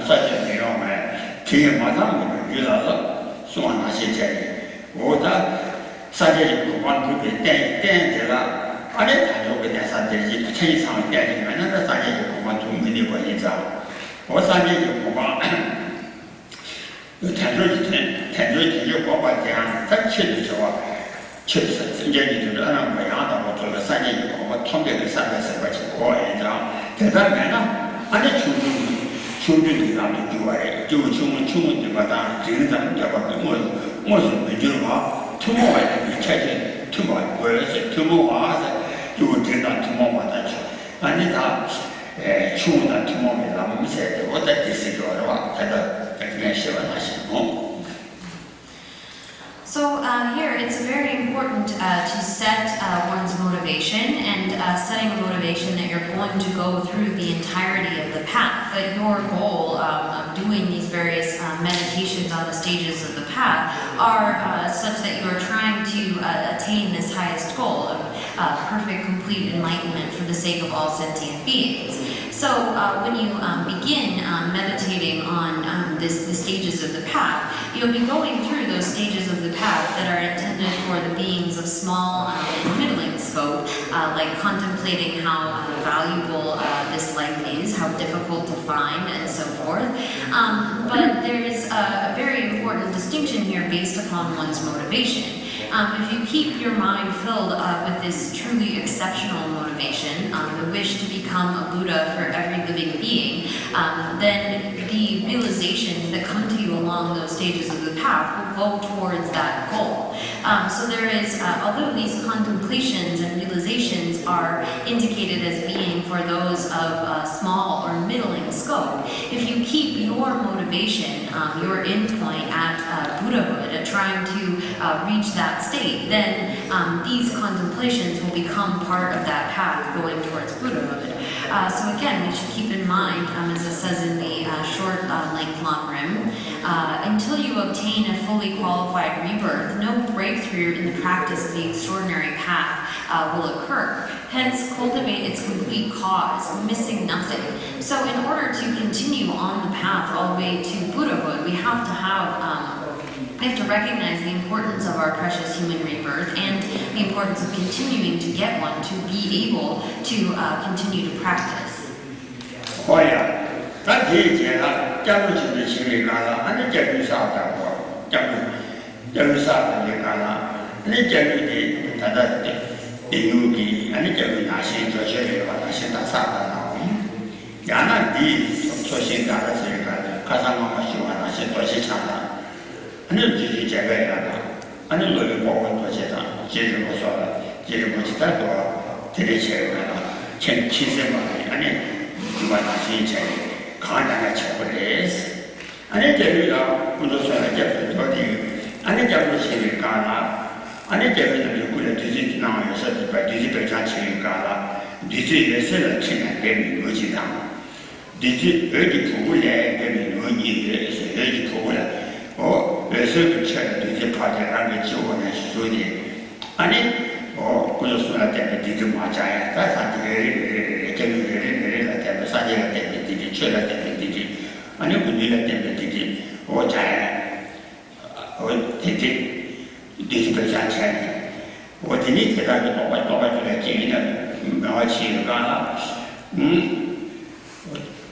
사진 내용에 뒤에 마담을 유라서 소환하시 자리 오다 사제리 구간 그게 땡땡들라 아니 다녀오게 된 사람들이 천이 상을 떼지면 그 사람이 보면 좀 문이 보이죠. 그 사람이 보면天主国家这样在去的时候，确实人家就是按模样的，我做了3年以后，我统计了340块钱过一张，在这边呢，俺的穷地方就穷地方当真正这个我是没觉得话，土木外的你确实土木或者是土木瓦是就真正土木瓦的去，俺的他穷的土木没咱们现在我在第4个的话，在这希望他行动。So here it's very important to set one's motivation and setting a motivation that you're going to go through the entirety of the path. That your goal of doing these various meditations on the stages of the path are such that you are trying to attain this highest goal of perfect, complete enlightenment for the sake of all sentient beings. So when you begin meditating on the stages of the path, you'll be going through those stages of the path that are intended for the beings of small and middling scope, like contemplating how valuable this life is, how difficult to find, and so forth. But there is a very important distinction here based upon one's motivation. If you keep your mind filled with this truly exceptional motivation, the wish to become a Buddha for every living being, then the realizations that come to you along those stages of the path will go towards that goal. So there is, although these contemplations and realizations are indicated as being for those of small or middling scope, if you keep your motivation, your endpoint at Buddhahood, at trying to reach that state, then these contemplations will become part of that path going towards Buddhahood. So again, we should keep in mind, as it says in the short length long rim, until you obtain a fully qualified rebirth, no breakthrough in the practice of the extraordinary path will occur. Hence, cultivate its complete cause, missing nothing. So in order to continue on the path all the way to Buddhahood, we have to recognize the importance of our precious human rebirth and the importance of continuing to get one to be able to continue to practice. 好呀，咱这一节了，假如就是心里干了，俺这解决啥的我，假如啥的也干了，你解决的他的牛逼，俺这解决哪些做些的话，那现在啥的呢？伢那你做现干的是干的，看上我喜欢那些做些强的。 俺就继续这个样的，俺就乐于包括多些的，接着我说了，接着我其他多，这里钱来了，钱70万的，俺呢就把那些钱，看人家钱不来是，俺呢这里了，我就说了，这不多的，俺呢这不钱里干了，俺呢这个人就过来就是那有时候就是白家钱里干了，就是也是了钱来给你逻辑当，就是而且普过来给你逻辑也是而且普过来。 有时候吃的东西跑在那个酒窝那说的，俺呢，我就说了，这个地址马家呀，咱上这个这个了，这个上这个这个地址去了这个地址，俺呢不离了这个地址，我家我地址不想钱的，我今天给他个老板就来建议了，我去干了，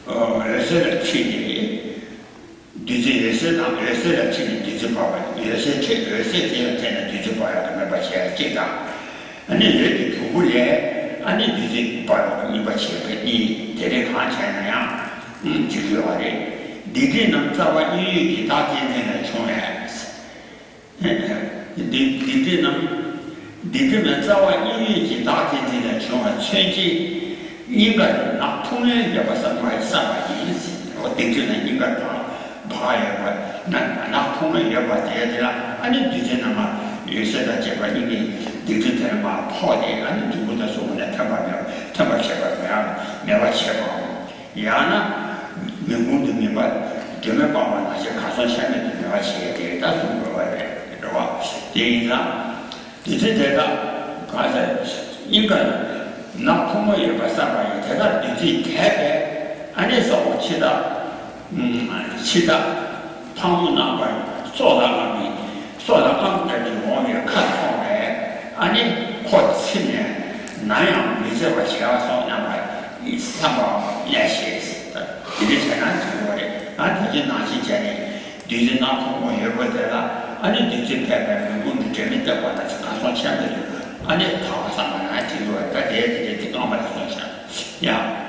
二十了去的。 就是也是那也是来听地址报的，也是听也是听的地址报呀，他们把钱进账。俺那人家出不来，俺那地址报了，你把钱给你这里看钱那样，就是话的，地址能找我英语给大进来从来，地址能找我英语给大进来从来，全季应该拿同样也把300意思，我地址呢应该拿。 爬也把那通了也把这些的了，俺们就是那么有些的这个因为就是在嘛跑的，俺们中国的时候呢，他把切吧没把切吧，也呢民工都明白，专门把那些卡上前面的没把切的，但是我的是吧？第一个，就是这个，刚才应该那通了也把300亿，这个就是台北，俺那时候去的。 其他他们那边做到那边，做到俺们这地方也看好来，俺呢花7年，南洋没这块钱少，那么一上报也写的，这个才能做的。俺这些哪些钱呢？对人哪通过也不得了，俺这对这太白，我们这边的话，那是刚上钱的，俺这他上班俺听说，他这刚把它上钱，呀。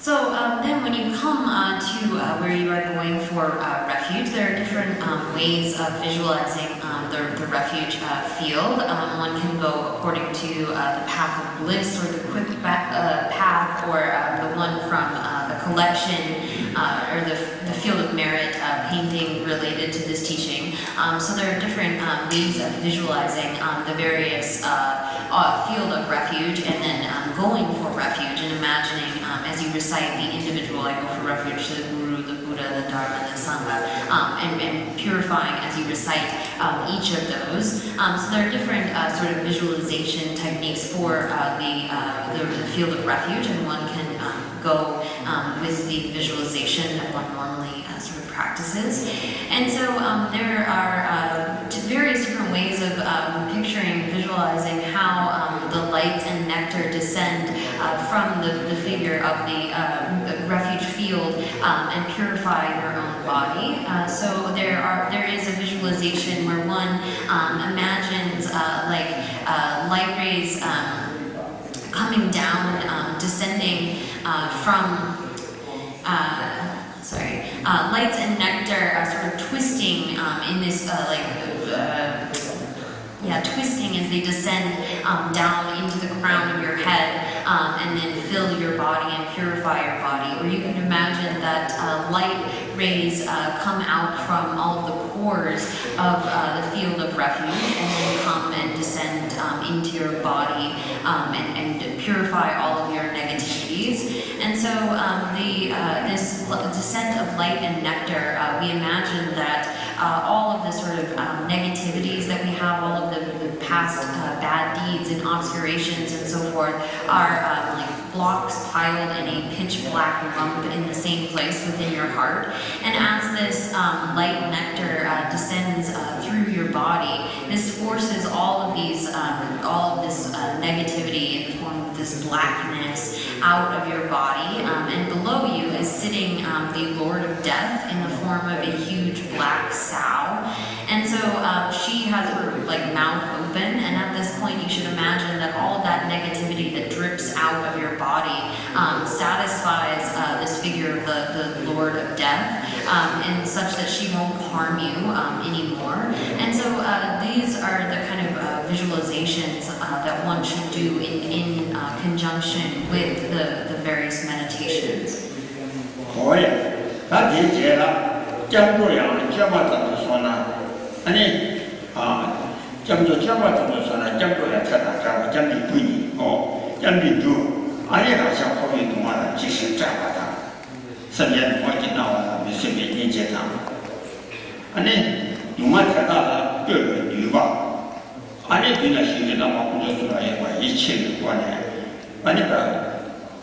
So then when you come to where you are going for refuge, there are different ways of visualizing the refuge field. One can go according to the path of bliss or the quick path, or the one from the collection or the field of merit painting related to this teaching. So there are different ways of visualizing the various field of refuge, and then going for refuge and imagining as you recite the individual, I go for refuge to the Guru, the Buddha, the Dharma, the Sangha, and purifying as you recite each of those. So there are different sort of visualization techniques for the field of refuge, and one can go with the visualization that one normally sort of practices. And so there are various different ways of picturing, visualizing how the light and nectar descend from the figure of the refuge field and purify your own body. So there is a visualization where one imagines light rays coming down, descending from lights and nectar sort of twisting in this twisting as they descend down into the crown of your head and then fill your body and purify your body. Or you can imagine that light rays come out from all of the pores of the field of refuge and then come and descend into your body and purify all of your negativities. And so this descent of light and nectar, we imagine that all of the sort of negativities that we have, all of the past bad deeds and obscurations and so forth, are like blocks piled in a pitch black lump in the same place within your heart. And as this light nectar descends through your body, this forces all of this negativity in the form of this blackness out of your body. And below you is sitting the Lord of Death in the form of a huge black sow. And so she has her mouth open, and at this point you should imagine that all of that negativity that drips out of your body satisfies this figure of the Lord of Death, and such that she won't harm you anymore. And so these are the kind of visualizations that one should do in conjunction with the various meditations. 可以，他理解了，讲这样，讲话怎么说呢？讲这讲话怎么说呢？讲这样才大家讲的不一讲的多，俺也想好运动啊，及时站把它，身边我见到了，没顺便理解他。用完太大了，别个女吧，对那些人那么工作做了也管一切的观念，个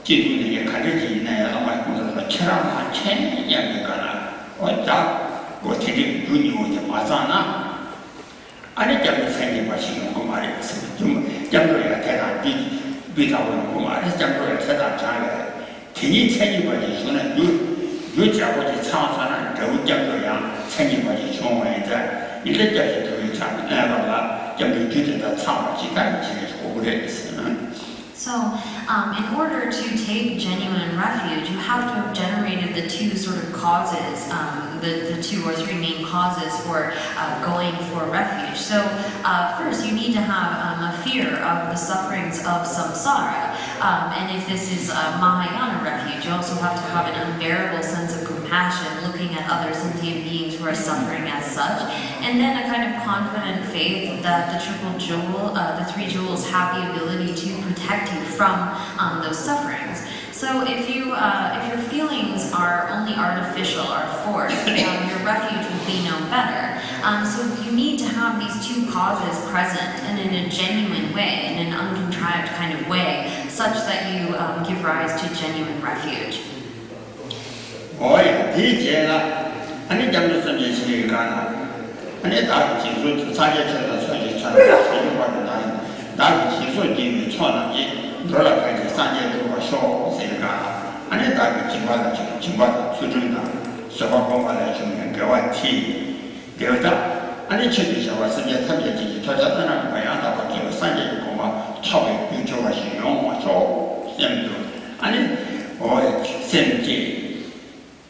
记住那些看着记那样那么工作说，吃上饭钱也没干了，我听听有牛的马上呢。讲的才你把信用公安的事，讲这也太大对他问公安的讲这也太大障碍。听你才你把你说呢，有家伙的厂商呢，都讲这样，才你把你说完的，你这讲是都有厂，讲的具体的厂吧，去干这些活的事。So, in order to take genuine refuge, you have to have generated the two sort of causes, the 2 or 3 main causes for going for refuge. So, first, you need to have a fear of the sufferings of samsara. And if this is Mahayana refuge, you also have to have an unbearable sense of compassion, looking at other sentient beings who are suffering as such. And then a kind of confident faith that the triple jewel, the 3 jewels, have the ability to protect you from those sufferings. So if your feelings are only artificial or forced, your refuge will be no better. So you need to have these 2 causes present and in a genuine way, in an uncontrived kind of way, such that you give rise to genuine refuge. 我也理解了，讲的是你是干了，大技术产业圈的传统，传统化的 다른 기술 기능创造多了开始上街做说这个俺那大个情况的出征的社会方法来说明给我提给我的俺那去的时候世界特别积极他在那个样的话就上街过嘛特别有这个形容我说现在俺那我现在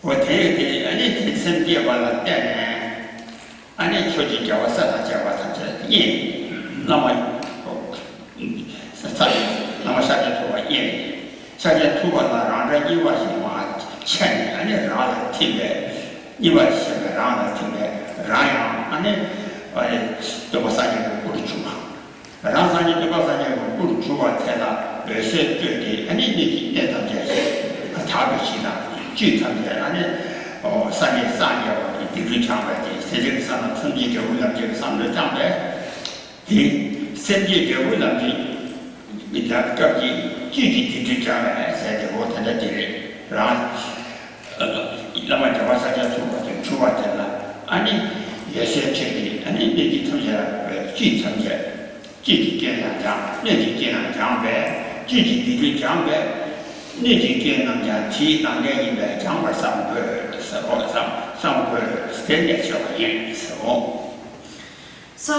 我听的俺那听身边完了带呢俺那出去叫我上他叫我上这耶那么那么下去图个耶下去图个那让这一万新话前年俺那让他听的一万新的让他听的然样俺那这个上去不是出嘛然后上去这个上去不是出嘛才那是对的俺那他们这些他不行的就他们这俺那上去我地主强白的在这个上面成绩就为了这个上面涨白的身体就为了这你看各地具体地主强白在这个他的地里然后那么这个上去出发的了俺那也是这个俺那地同学具成绩具体这样讲那就这样讲白具体地主强白那就这样讲提当年一百讲吧上个3年小年时候。So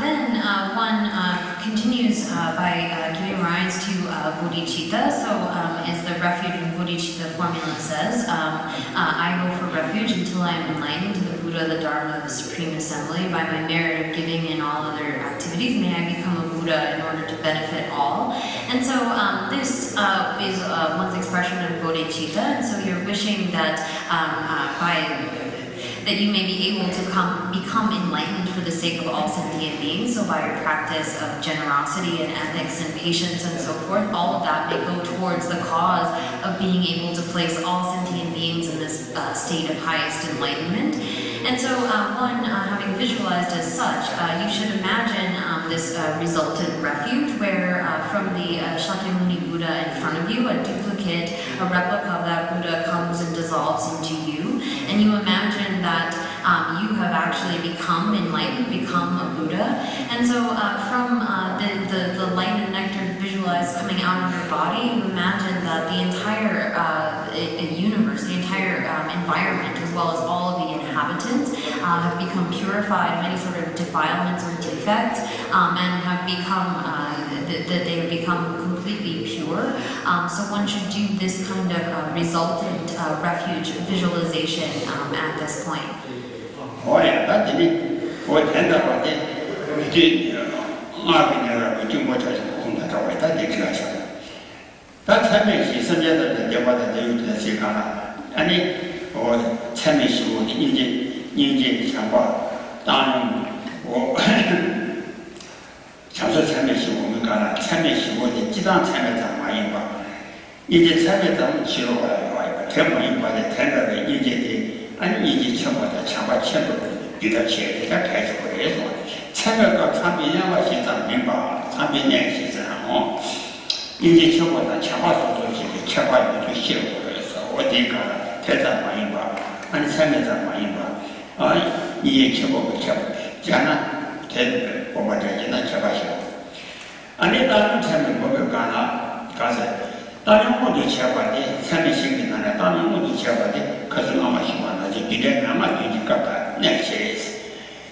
then one continues by giving rise to bodhicitta. So as the refuge in bodhicitta formula says, I go for refuge until I am enlightened to the Buddha, the Dharma, the Supreme Assembly. By my merit of giving and all other activities, may I become a Buddha in order to benefit all. And so this is one's expression of bodhicitta. And so you're wishing that that you may be able to become enlightened for the sake of all sentient beings. So by your practice of generosity and ethics and patience and so forth, all of that may go towards the cause of being able to place all sentient beings in this state of highest enlightenment. And so one, having visualized as such, you should imagine this resultant refuge where from the Shakyamuni Buddha in front of you, a duplicate, a replica of that Buddha comes and dissolves into you. And you imagine that you have actually become enlightened, become a Buddha. And so from the light and nectar visualized coming out of your body, you imagine that the entire universe, the entire environment, as well as all of the inhabitants, have become purified of any sort of defilements or defects, and have become, that they have become completely pure. So one should do this kind of resultant refuge visualization at this point. Oh yeah, that's it. What end up with it? That time is the development of the Sikana. Any or Chamish would Indian Chamba, down or Chanso Chamish woman got a Chamish would the Titan Chamata Mayimba. Indian Chamata Chiro, Temple by the tender of Indian. And Indian Chamber, the Chamba Chamber, did a chair, that catch for it. Chamber got Champion was in the member, Champion is on. Indian Chamber, the Chamba, the Chamba to shield, so what they got, Teta Mayimba, and Senator Mayimba. Indian Chamber, Jana, Ted, or what I did not Chabasho. And then I tell me, Gana, Gaza. 当然我就切把的，产品性的那当然我就切把的，可是我们喜欢那就对这俺们对这个那些，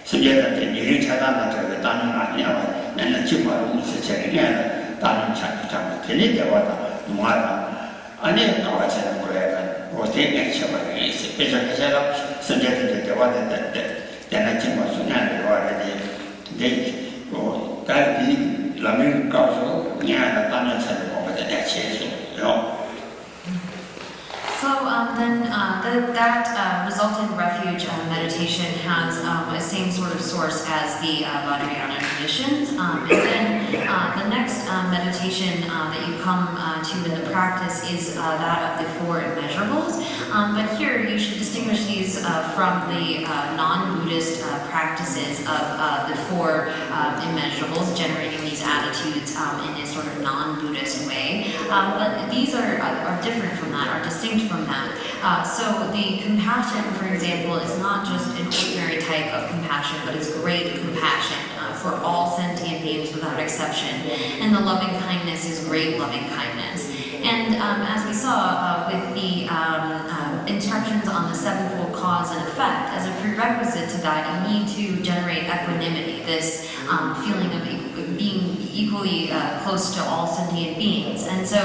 世界上的女人才当那这个当然俺年了，那起码我们是前年了，当然产品上的，天天在我的弄完了，俺那搞完才能过来的，我天天切把的意思，别说那些了，世界上的在我的那起码是俺的我的我但比他们告诉你看当然才能我们的那些数。So then that resultant refuge meditation has the same sort of source as the Vajrayana traditions. And then the next meditation that you come to in the practice is that of the four immeasurables. But here you should distinguish these from the non-Buddhist practices of the four immeasurables, generating these attitudes in a sort of non-Buddhist way. But these are different from that, are distinct from that. So the compassion, for example, is not just an ordinary type of compassion, but it's great compassion for all sentient beings without exception. And the loving kindness is great loving kindness. And as we saw with the instructions on the sevenfold cause and effect, as a prerequisite to that, you need to generate equanimity, this feeling of being equally close to all sentient beings. And so,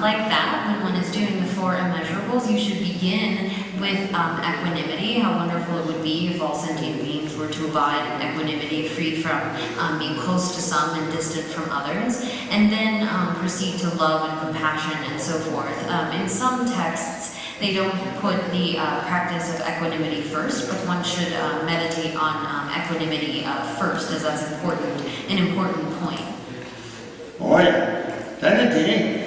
like that, when one is doing the four immeasurables, you should begin with equanimity. How wonderful it would be if all sentient beings were to abide in equanimity, free from being close to some and distant from others, and then proceed to love and compassion and so forth. In some texts, they don't put the practice of equanimity first, but one should meditate on equanimity first, as that's an important point. Oh yeah, that's the thing.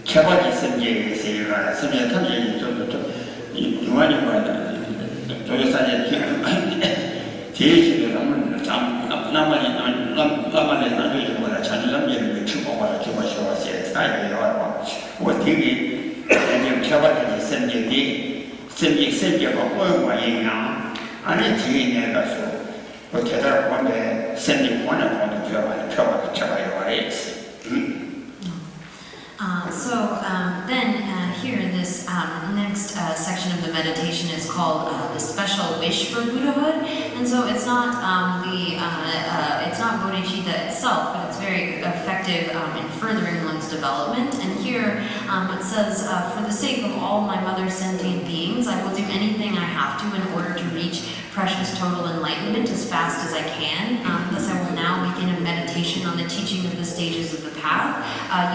Chabati Semje say Semje Tamji you want to teach the Raman Namani Chanlam Chupa Chupa said, what TV and Chabati Semje and a tea never so. But the one day sending one upon the Chabati. Then here in this next section of the meditation is called the special wish for Buddhahood, and so it's not it's not bodhicitta itself, but it's very effective in furthering one's development. And here it says, "For the sake of all my mother sentient beings, I will do anything I have to in order to reach precious total enlightenment as fast as I can. Thus, I will now begin a meditation on the teaching of the stages of the path,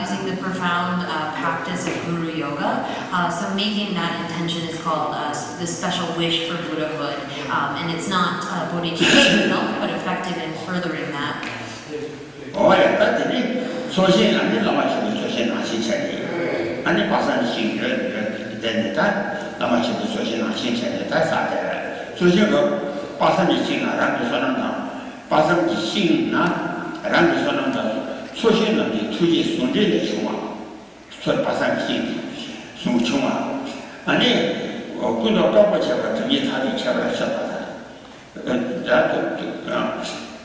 using the profound practice of Guru Yoga." So making that intention is called the special wish for Buddhahood, and it's not bodhicitta itself, but effective in furthering that. Oh yeah, that's the thing. So she and the Lama she said, and the person she then that Lama she said, that's not there. So she go, person is sing around the Sonanda, person is sing around the Sonanda, so she not the two years on the Chuma, so person sing, so Chuma, and then good or double chapter to meet Hadi Chabra Shabata.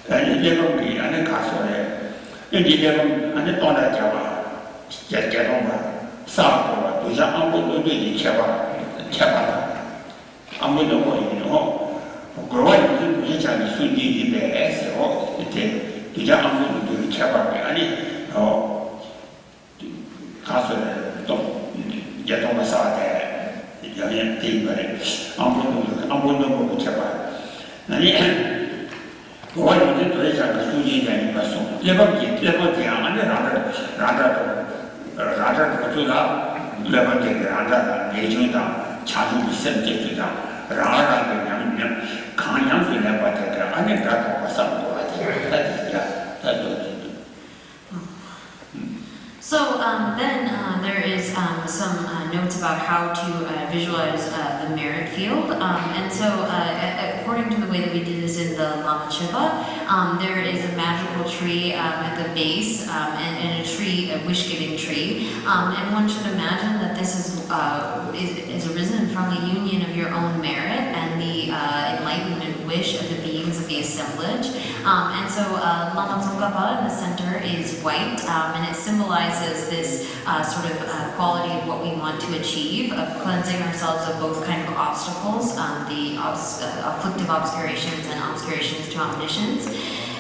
That and never be and a castle there. And the level and the honor Java, get over, Sabo, to Jambo, the Chaba. I'm going to know, growing to each other soon be the S or the Jambo to the Chaba, and castle don't get over Sade, the young thing, but I'm going to go to Chaba. Why would you do it at the studio and person? Level the rather to that level the rather agent charging the same to them rather than Kanyam will never take any drug or something. That is So then there is some notes about how to visualize the merit field. And so according to the way that we did this in the Lama Chiba, there is a magical tree at the base and a tree, a wish-giving tree. And one should imagine that this is arisen from the union of your own merit and the enlightenment wish of the beings of the assemblage. And so Lama Tsongkhapa in the center is white, and it symbolizes this sort of quality of what we want to achieve, of cleansing ourselves of both kind of obstacles, the afflictive obscurations and obscurations to omniscience.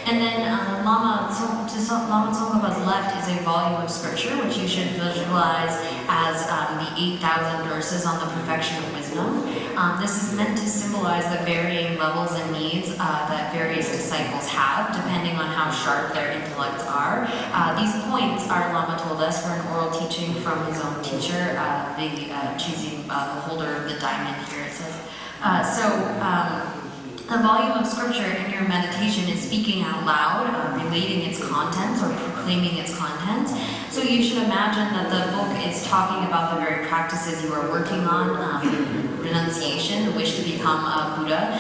And then Lama Tsongkhapa's left is a volume of scripture, which you should visualize as the 8,000 verses on the perfection of wisdom. This is meant to symbolize the varying levels and needs that various disciples have, depending on how sharp their intellects are. These points, our Lama told us, were an oral teaching from his own teacher, choosing the holder of the diamond here, it says. The volume of scripture in your meditation is speaking out loud, relating its contents or proclaiming its contents. So you should imagine that the book is talking about the very practices you are working on, renunciation, the wish to become a Buddha,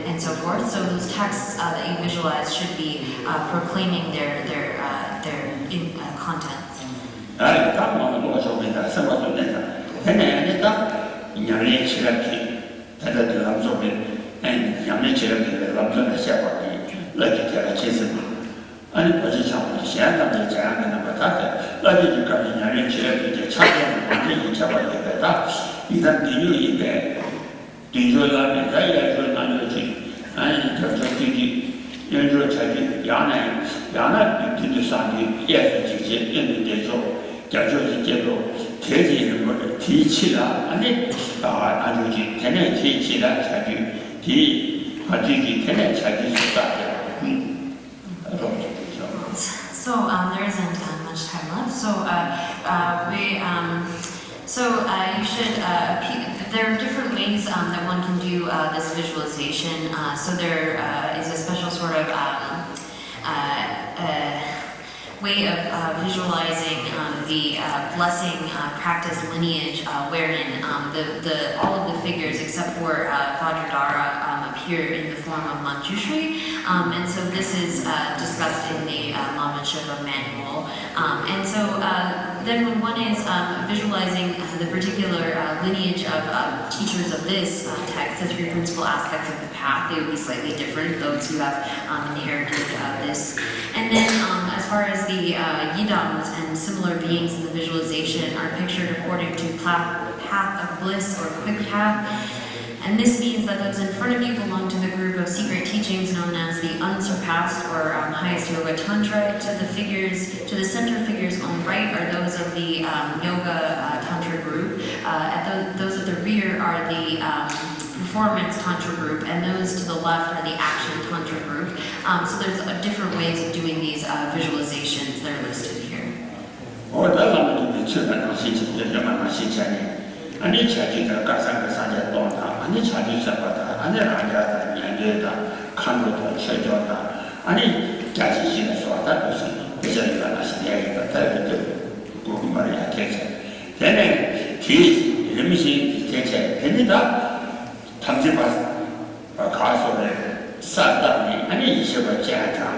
and so forth. So those texts that you visualize should be proclaiming their contents. Then Yamli Chiraki, that the Lamzoni, and Yamli Chiraki, the Lamzona Shepard, like Chism. And position Shannon, the Jan and Batata, like you come in Yamli Chiraki, the Chatham, and each other like that. Even the new event, the Yola and Zaya Analogy, and the Tokiki, Yandro Chadi, Yana, to the Sunday, yes, in the Dezo. Jajoji Jero, Tezi, Tichila, and it Anuji, Tenet Tichila, Chaju, T, Hajiji, Tenet Chaju, So there isn't much time left. You should. There are different ways that one can do this visualization. So there is a special sort of way of visualizing the blessing practice lineage, wherein all of the figures except for Vajradhara appear in the form of Manjushri, and so this is discussed in the Lama Shiva manual. Then when one is visualizing the particular lineage of teachers of this text, the three principal aspects of the path, they would be slightly different, those who have inherited this. And then as far as the yidams and similar beings in the visualization are pictured according to path of bliss or quick path. And this means that those in front of you belong to the group of secret teachings known as the unsurpassed or highest yoga tantra. To the center figures on the right are those of the yoga tantra group. Those at the rear are the performance tantra group, and those to the left are the action tantra group. So there's different ways of doing these visualizations that are listed here. Ani chaji da kasanga sanja tonda, ani chaji sabata, ani raja da nyangeda, kando da chejo da, ani chaji shina swata kusi, bisari da nasiya da tabi da gumari ya kecha. Then ti rimisi kecha, then da tamji bas kaso le sada ni ani isheba jata.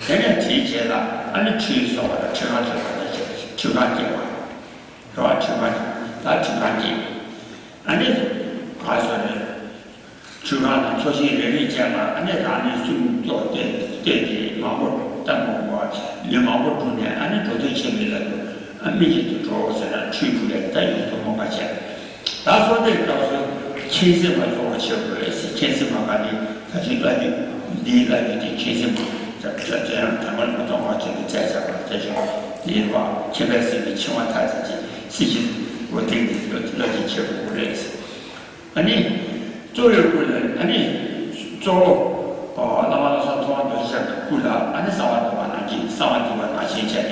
Then ti jela, ani chi so da chuga that's magic. And it caused Churana, Toshi, Religiama, and the Rani soon thought that Mamma, Tamu, Yamamu, and it was a chimney, immediate to draw and triple that day to Mokacha. That's what they also chase him over children, chase him Magani, that you like the chase him. Taman, don't watch the test of protection. They were Chibesi, Chiwataji, what thing is lucky children race. Any Joy, any Joe or Lamasa Tuan to Shak Kula, and the Sawatamanaji, Sawatuan Machine Check.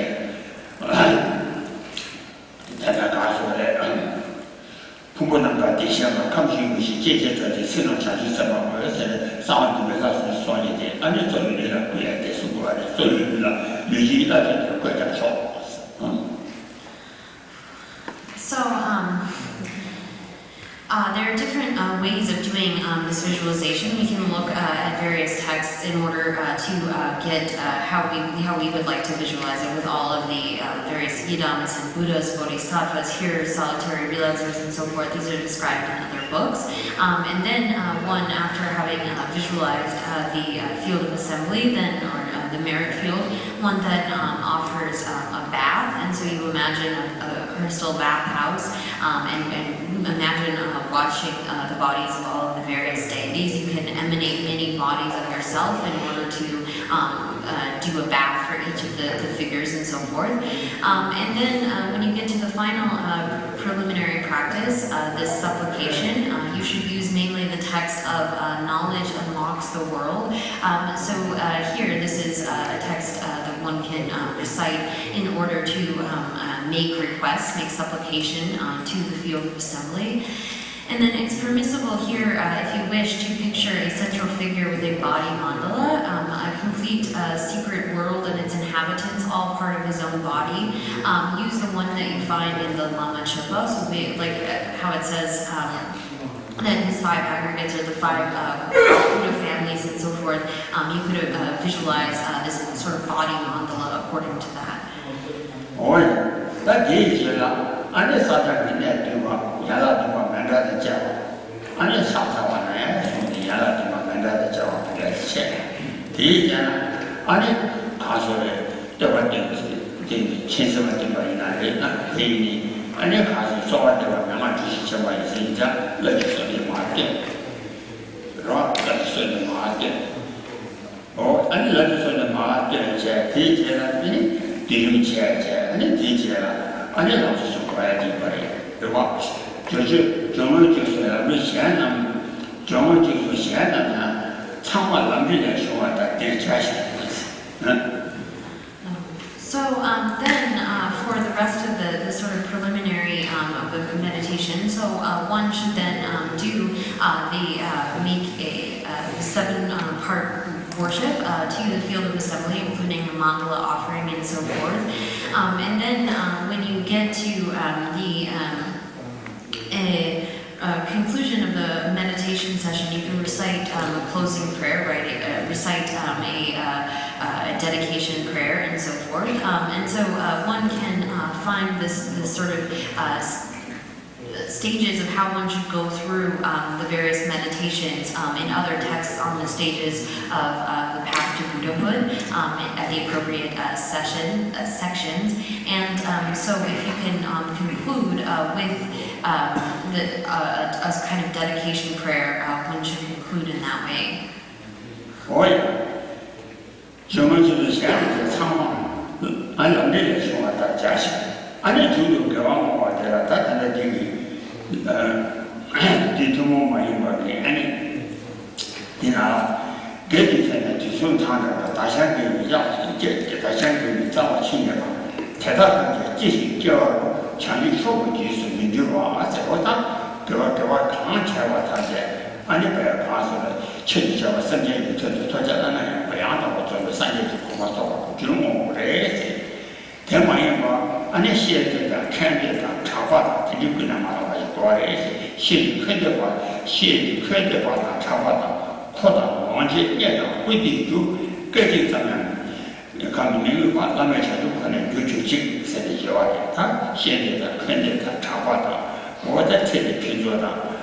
Tatakaso, Pumbunanga, Disham, comes in which she gets the single charges about sound to the last solid, and it's only like we had this word, so you like quite a shop. There are different ways of doing this visualization. We can look at various texts in order to get how we would like to visualize it with all of the various yidams and Buddhas, bodhisattvas, hearers, solitary realizers, and so forth. These are described in other books. And then one, after having visualized the field of assembly, or the merit field, one then offers a bath, and so you imagine a crystal bathhouse, and imagine watching the bodies of all of the various deities. You can emanate many bodies of yourself in order to do a bath for each of the figures and so forth. And then when you get to the final preliminary practice, this supplication, you should use mainly the text of knowledge unlocks the world. Here, this is a text that one can recite in order to make requests, make supplication to the field of assembly. And then it's permissible here, if you wish, to picture a central figure with a body mandala, a complete secret world and its inhabitants, all part of his own body. Use the one that you find in the Lama Chipa, so like how it says that his 5 aggregates are the 5 Buddha families and so forth. You could visualize this sort of body mandala according to that. Oh, that is 안에 사장님네 되고 야라도 만나다 자 안에 사타와네 야라도 만나다 자 그래서 대잖아 안에 가서래 저번에 친서가 좀 많이 나네 대인이 안에 가서 소화되고 명만 주시 정말 진짜 레지스터리 마켓 로 레지스터리 마켓 아니 레지스터리 마켓 제 대제라니 뒤rum체 아니 대제라 아니老是说来的不对吧就是专门就是为现在专门就是现在呢长话咱们来说的对家乡So then for the rest of the sort of preliminary of the meditation, so one should then make a 7-part worship to the field of assembly, including the mandala offering and so forth. And then when you get to the conclusion of the meditation session, you can recite a closing prayer, right? Recite a dedication prayer and so forth. And so one can find this sort of stages of how one should go through the various meditations in other texts on the stages of the path to Buddhahood at the appropriate sections. And so if you can conclude with a kind of dedication prayer, one should conclude in that way. Oh yeah. 什么就是现在长话，按照你来说他家乡，按照就给我话的，他看到这个地图嘛有嘛的，按你那给的现在就说他的大乡给你要，给大乡给你找我亲的嘛，太大的继续叫强力说不就是你就话这个他给我看起来他在。 按你不要看说了，确实叫我身边有他家那样不样的，我做了3年就恐怕做就我这些，听完以后，按你写的、看的、插画的，他就不能马上就多了一些，写的看的话，写的看的话，插画的，扩大往前念的规定就各地怎么样？看你没有话，那么前头可能就进是的以外的，他写的、看的、插画的，我在特地评做的。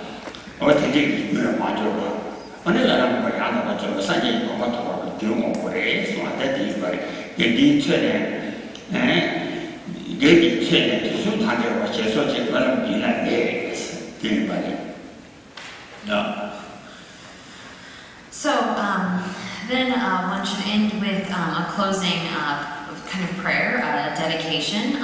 我听见有人骂就说，我那个人不一样的，我做了3年以后，我做了就我不来，说在第一个给你出来，给你出来，就是他给我介绍这个人进来的，第一个的，So then one should end with a closing kind of prayer, dedication.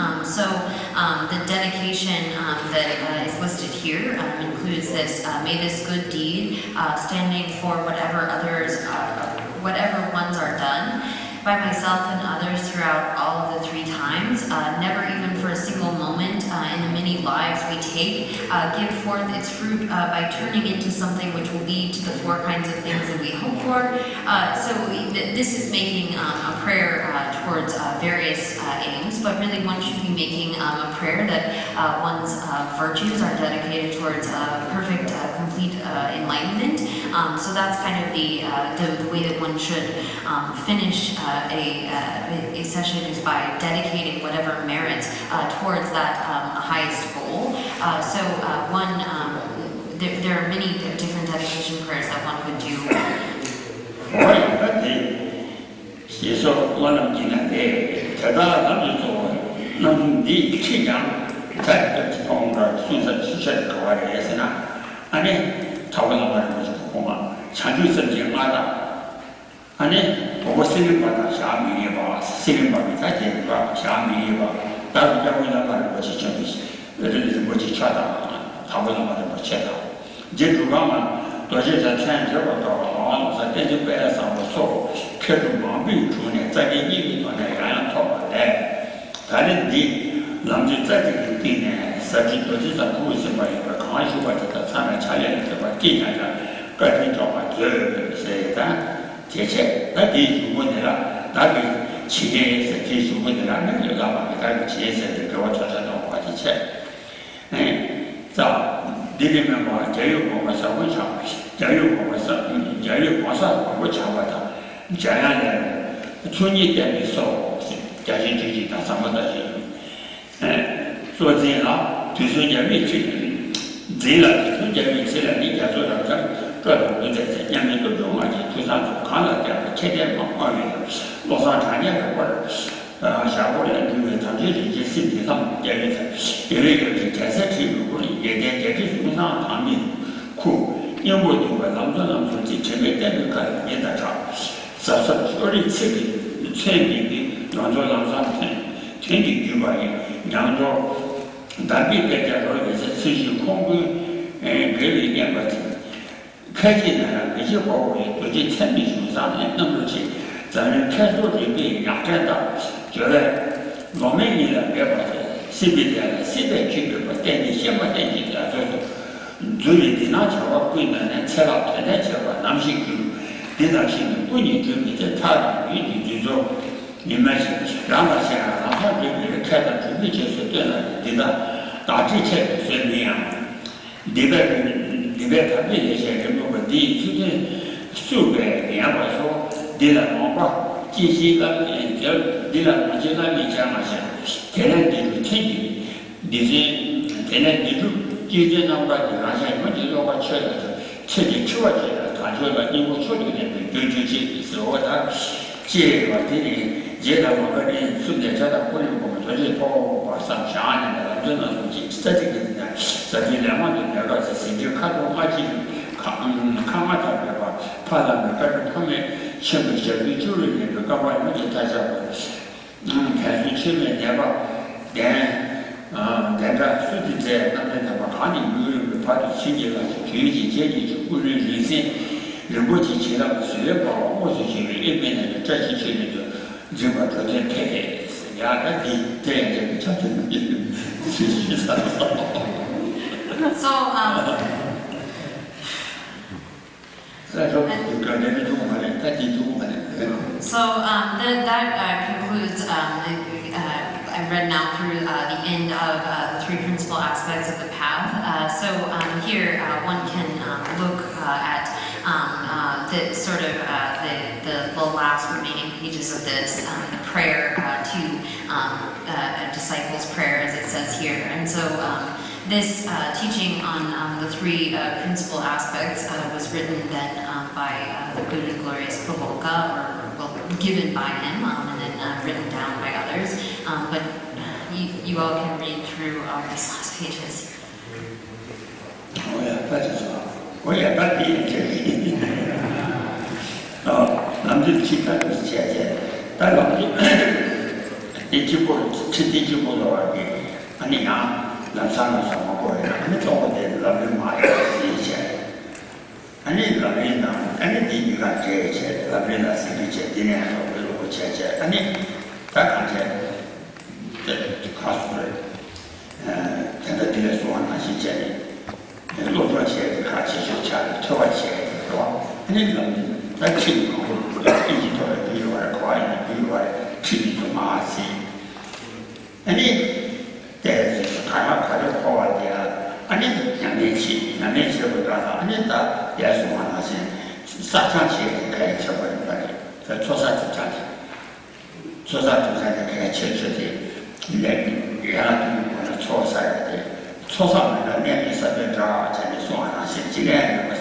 The dedication that is listed here includes this: may this good deed, standing for whatever ones are done by myself and others throughout all of the 3 times, never even for a single moment in the many lives we take, give forth its fruit by turning into something which will lead to the 4 kinds of things that we hope for. So this is making a prayer towards various aims, but really one should be making a prayer that one's virtues are dedicated towards perfect, complete enlightenment. So that's kind of the way that one should finish a session is by dedicating whatever merits towards that highest goal. There are many different dedication prayers that one could do. 我有的是说我能进来的，他那就说，那你去讲，在从这顺着事情搞的也是呢，安尼差不多嘛，就是不嘛，长久生计嘛的，安尼我心里把它下面一把，心里把它这个下面一把，但是讲为了把我去讲的是，我去吃的，差不多嘛，我吃的，这主要嘛。 到现在全这个到网络上，这就摆上我说，开始忙病出呢，在这1个多年样讨过来，他的地，那么就在这个地呢，实际都是在故事嘛，一个康熙或者在上面下来这个地上的，各种叫法就是的，这些那地主问题了，那个企业是地主问题了，那就干嘛？那个企业是给我做这种话题去，这。 里面嘛，教育我们社会上，教育我们我讲过的，这样的，从你点的时候，家庭经济到什么的，说真了，就说人民去真了，就人民吃了，人家做到这种都在这，人民都用而且土上做看了这样，天天忙的，路上看见的过来，下过来因为他就是这身体上也有的，因为就是开始体育过，也在这路上他们苦，因为我们这前面带着看也在唱，是说的这个全民的，让做上天地之外，让做咱别在这说也是持续空归，给了2个字。开进来那些保卫都在前面手上的那么些，咱们开拓这边压站到，觉得我们你了别把这西北的西北区别把带你先把带你的就是为的那条话归呢，才了太太条话，咱们是给领导性的不你准备在他的语句就说你们是让他先让他这边开到准备就是对了，对的，大致切的说明啊，里边他们那些人们问题就是数百年吧说，离了忙吧，这些个叫离了忙就那里讲嘛些，天天地主天地，你是天天地主，今天那个地方些，我就说我吃了吃过去了，他说了你我说的那个就是我他借我这里借了我个人顺便叫他过来我们说是包上下的，真的是在这个呢，在这2万多年了，是甚至看到马季看马这边吧，怕他们但是他们前面些对就是那个干嘛我就大家看出前面年吧，连这数据在那边他们看的有把这情节了，推进阶级就个人人生，人过去去了，虽然把我是去那边那个这些去那个，就把这些开。Yeah, that's the that concludes. I read now through the end of the 3 principal aspects of the path. Here one can look at the sort of the last remaining pages of this, the prayer to a disciple's prayer, as it says here. And so this teaching on the 3 principal aspects was written then by the good and glorious Prabhupada, or given by him, and then written down by others. But you all can read through these last pages. Oh yeah, that's all. Oh yeah, that's the 남들 기타도 지야지. 딸랑이 이쪽으로 이쪽으로 와게 아니야. 남산에서 먹어야 아니 저거들 라면 많이 쓰이지. 아니 라면나 아니 니가 제제 라면나 쓰이지. 니네가 그러고 제제 아니 다 같이 가수를 제가 뒤에서 하시지. 로드체 같이 좋자. 저같이 또 아니 라면 다 친구 이지도 비유할 거야. 비유할 친구 마시. 아니 대해서 가려 보아야 아니 양내치보다 아니다 예수만 하신 사창치에 가르쳐버린 거예요. 조사주자한테 가르쳐주지 얘는 조사해야 돼. 조사하면 내가 있어도 전에 소환하신 지금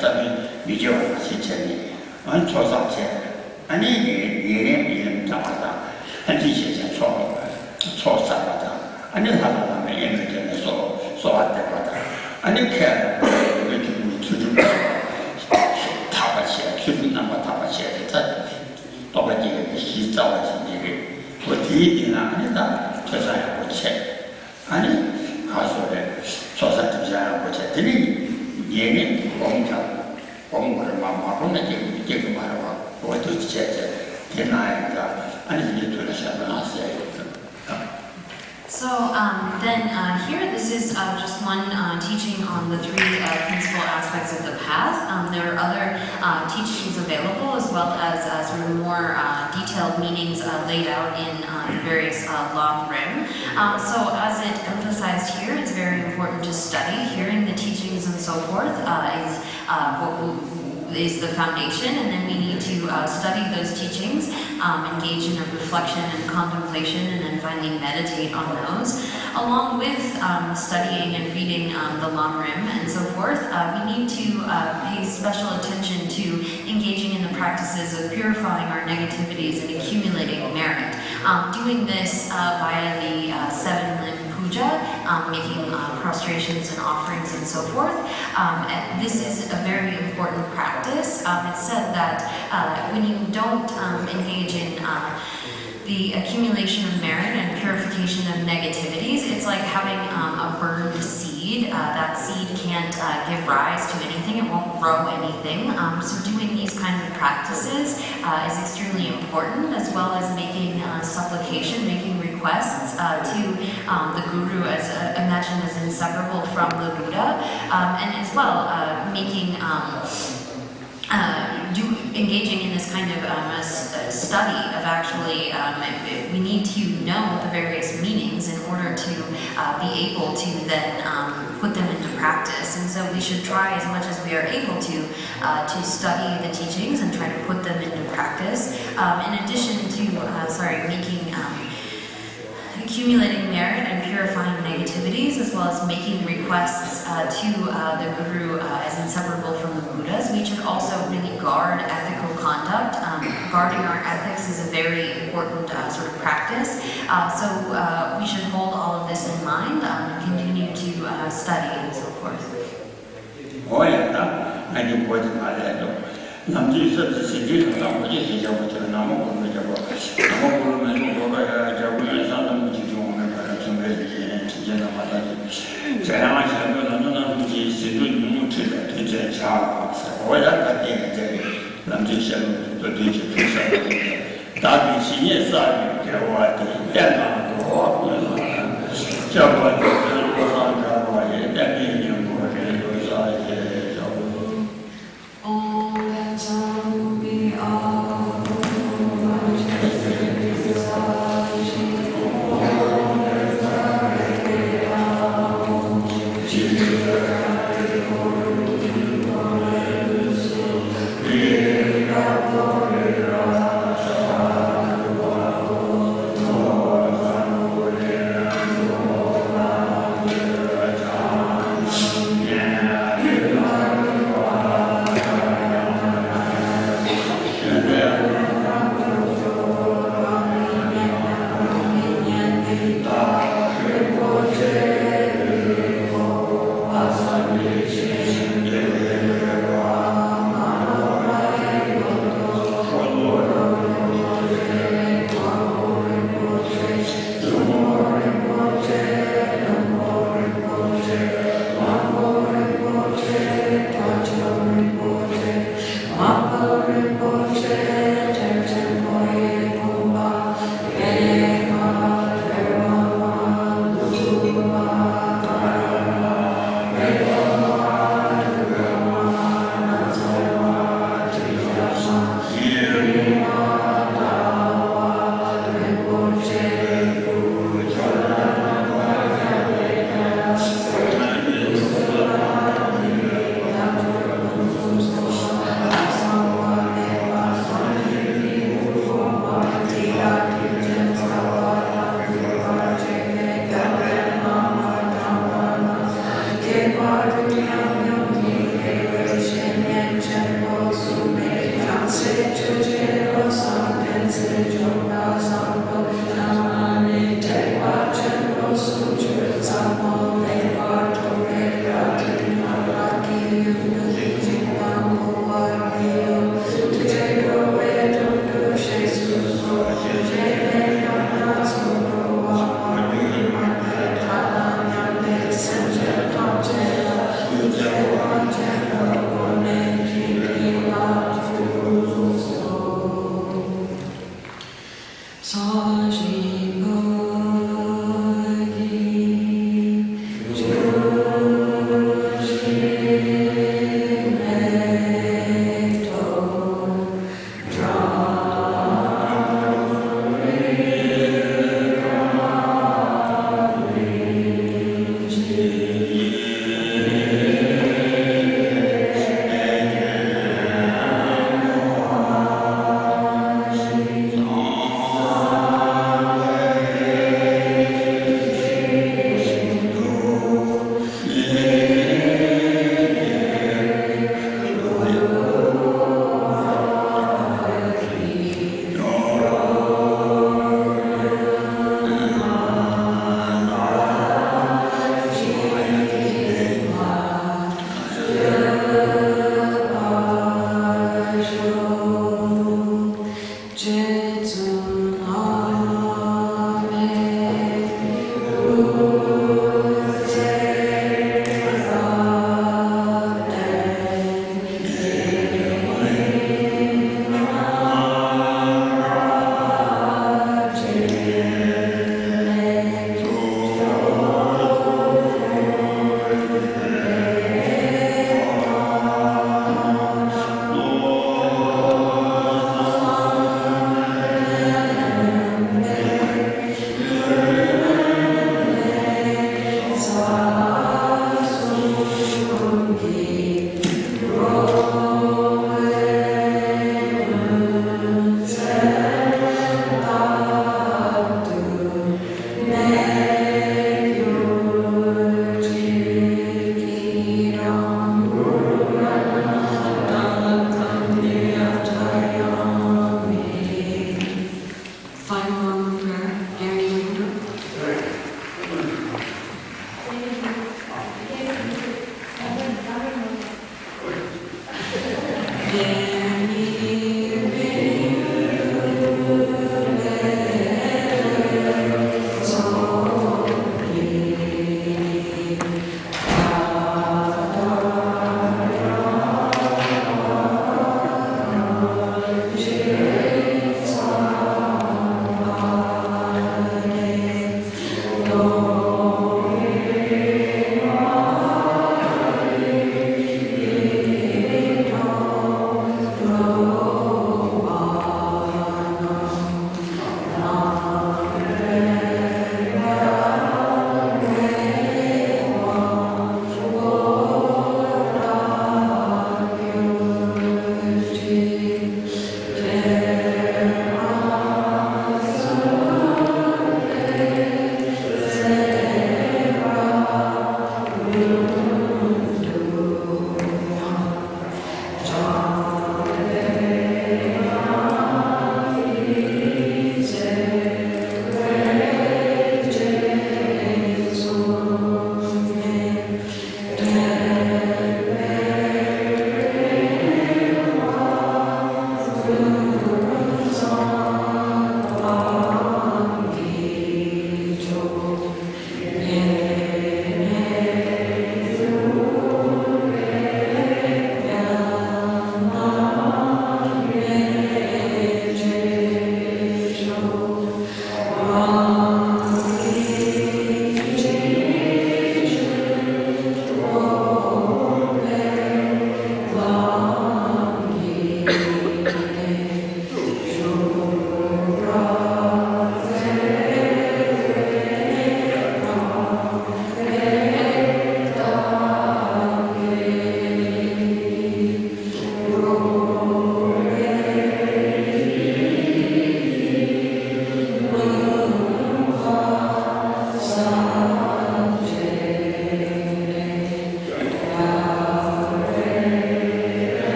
사람이 미디어하신 전에 조사체 아니 얘는 잡았다 한 지시에 조사하다 아니 사람은 얘는 소화될 거다 아니 그냥 투주 타바시야 투주나마 타바시야 또 같이 시작하신 일이 뭐 뒤에나 아니다 조사하고 체 아니 가서래 조사 조사하고 체 들이 얘는 공부를 막하고 내게 말하고 어떻게 제제 되나이다 아니 이제 돌아서 나왔어요. So then here, this is just one teaching on the 3 principal aspects of the path. There are other teachings available, as well as sort of more detailed meanings laid out in various law rim. So as it emphasized here, it's very important to study. Hearing the teachings and so forth is the foundation, and then we need to study those teachings engage in a reflection and contemplation and then finally meditate on those, along with studying and reading the Lamrim and so forth. We need to pay special attention to engaging in the practices of purifying our negativities and accumulating merit. Doing this via the seven limb puja, making prostrations and offerings and so forth. And this is a very important practice. It's said that when you don't engage in the accumulation of merit and purification of negativities, it's like having a burned seed. That seed can't give rise to anything, it won't grow anything. So doing these kinds of practices is extremely important, as well as making supplication, making requests to the Guru, as imagined as inseparable from the Buddha, and as well making engaging in this kind of study of actually, we need to know the various meanings in order to be able to then put them into practice. And so we should try as much as we are able to study the teachings and try to put them into practice. In addition to, making accumulating merit and purifying negativities, as well as making requests to the Guru as inseparable from the Buddhas. We should also really guard ethical conduct. Guarding our ethics is a very important sort of practice. So we should hold all of this in mind and continue to study and so forth. Oh yeah, I do what I do. Namji said the city of Namji is a Namo Jabu, Namo Jabu, Sanam Jum, and Janamata. Sarama Shabu, Namji, Sidu, to Charles, or that Namji Shabu, the teacher, Dabi, Senior Side, Jawati, Dana, Jabu, that being your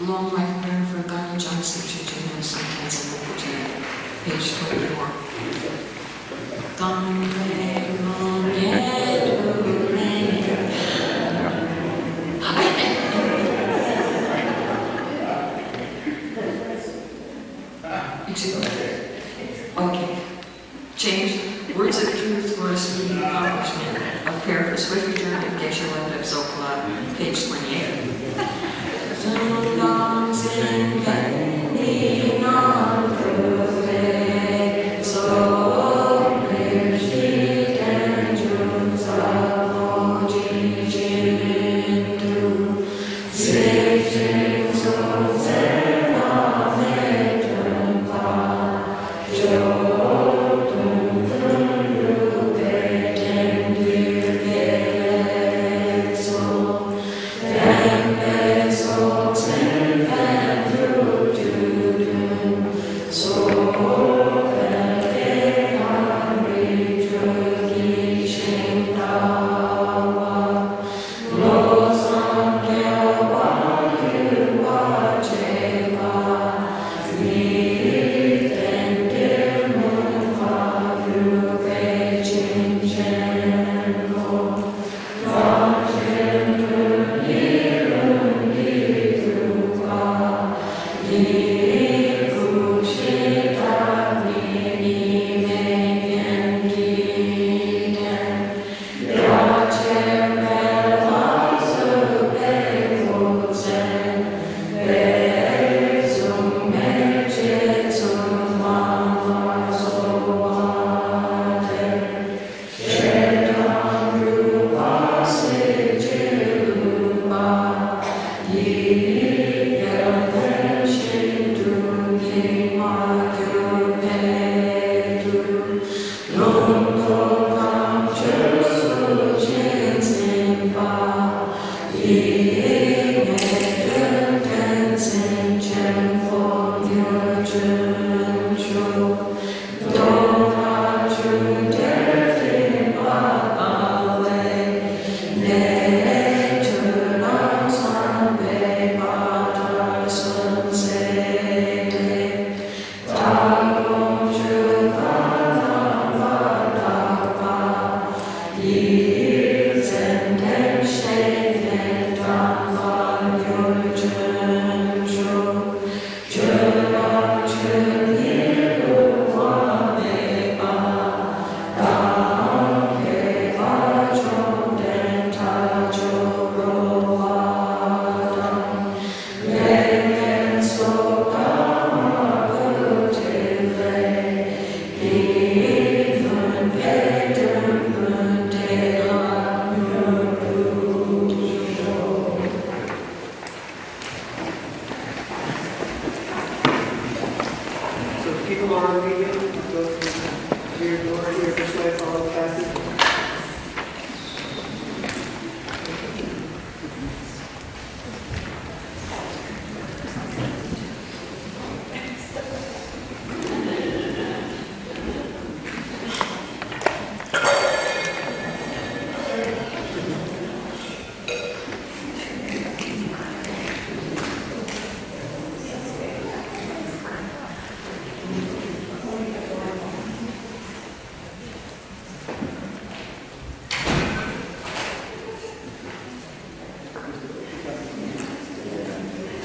long life plan for gun and junk section, Madison, Pennsylvania, page 24. Gone, excuse me. Okay. Change words of truth for a speedy accomplishment. A prayer for swift return of Geshe-la of Zokla, page 28.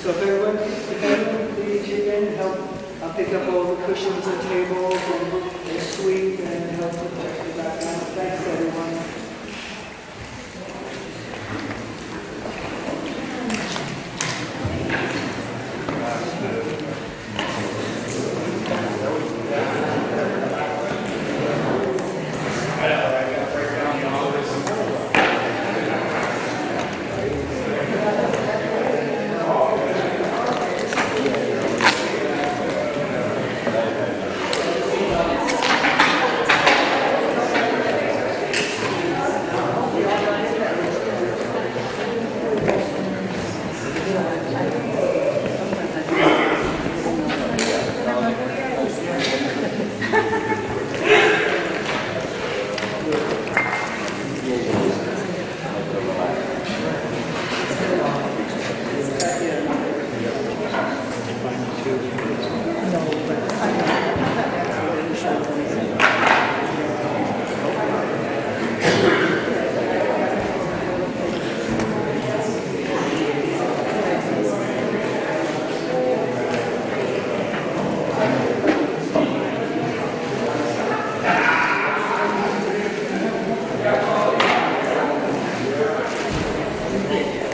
So if everyone please chip in and help pick up all the cushions and tables and sweep and help protect the background. Thanks, everyone. Okay.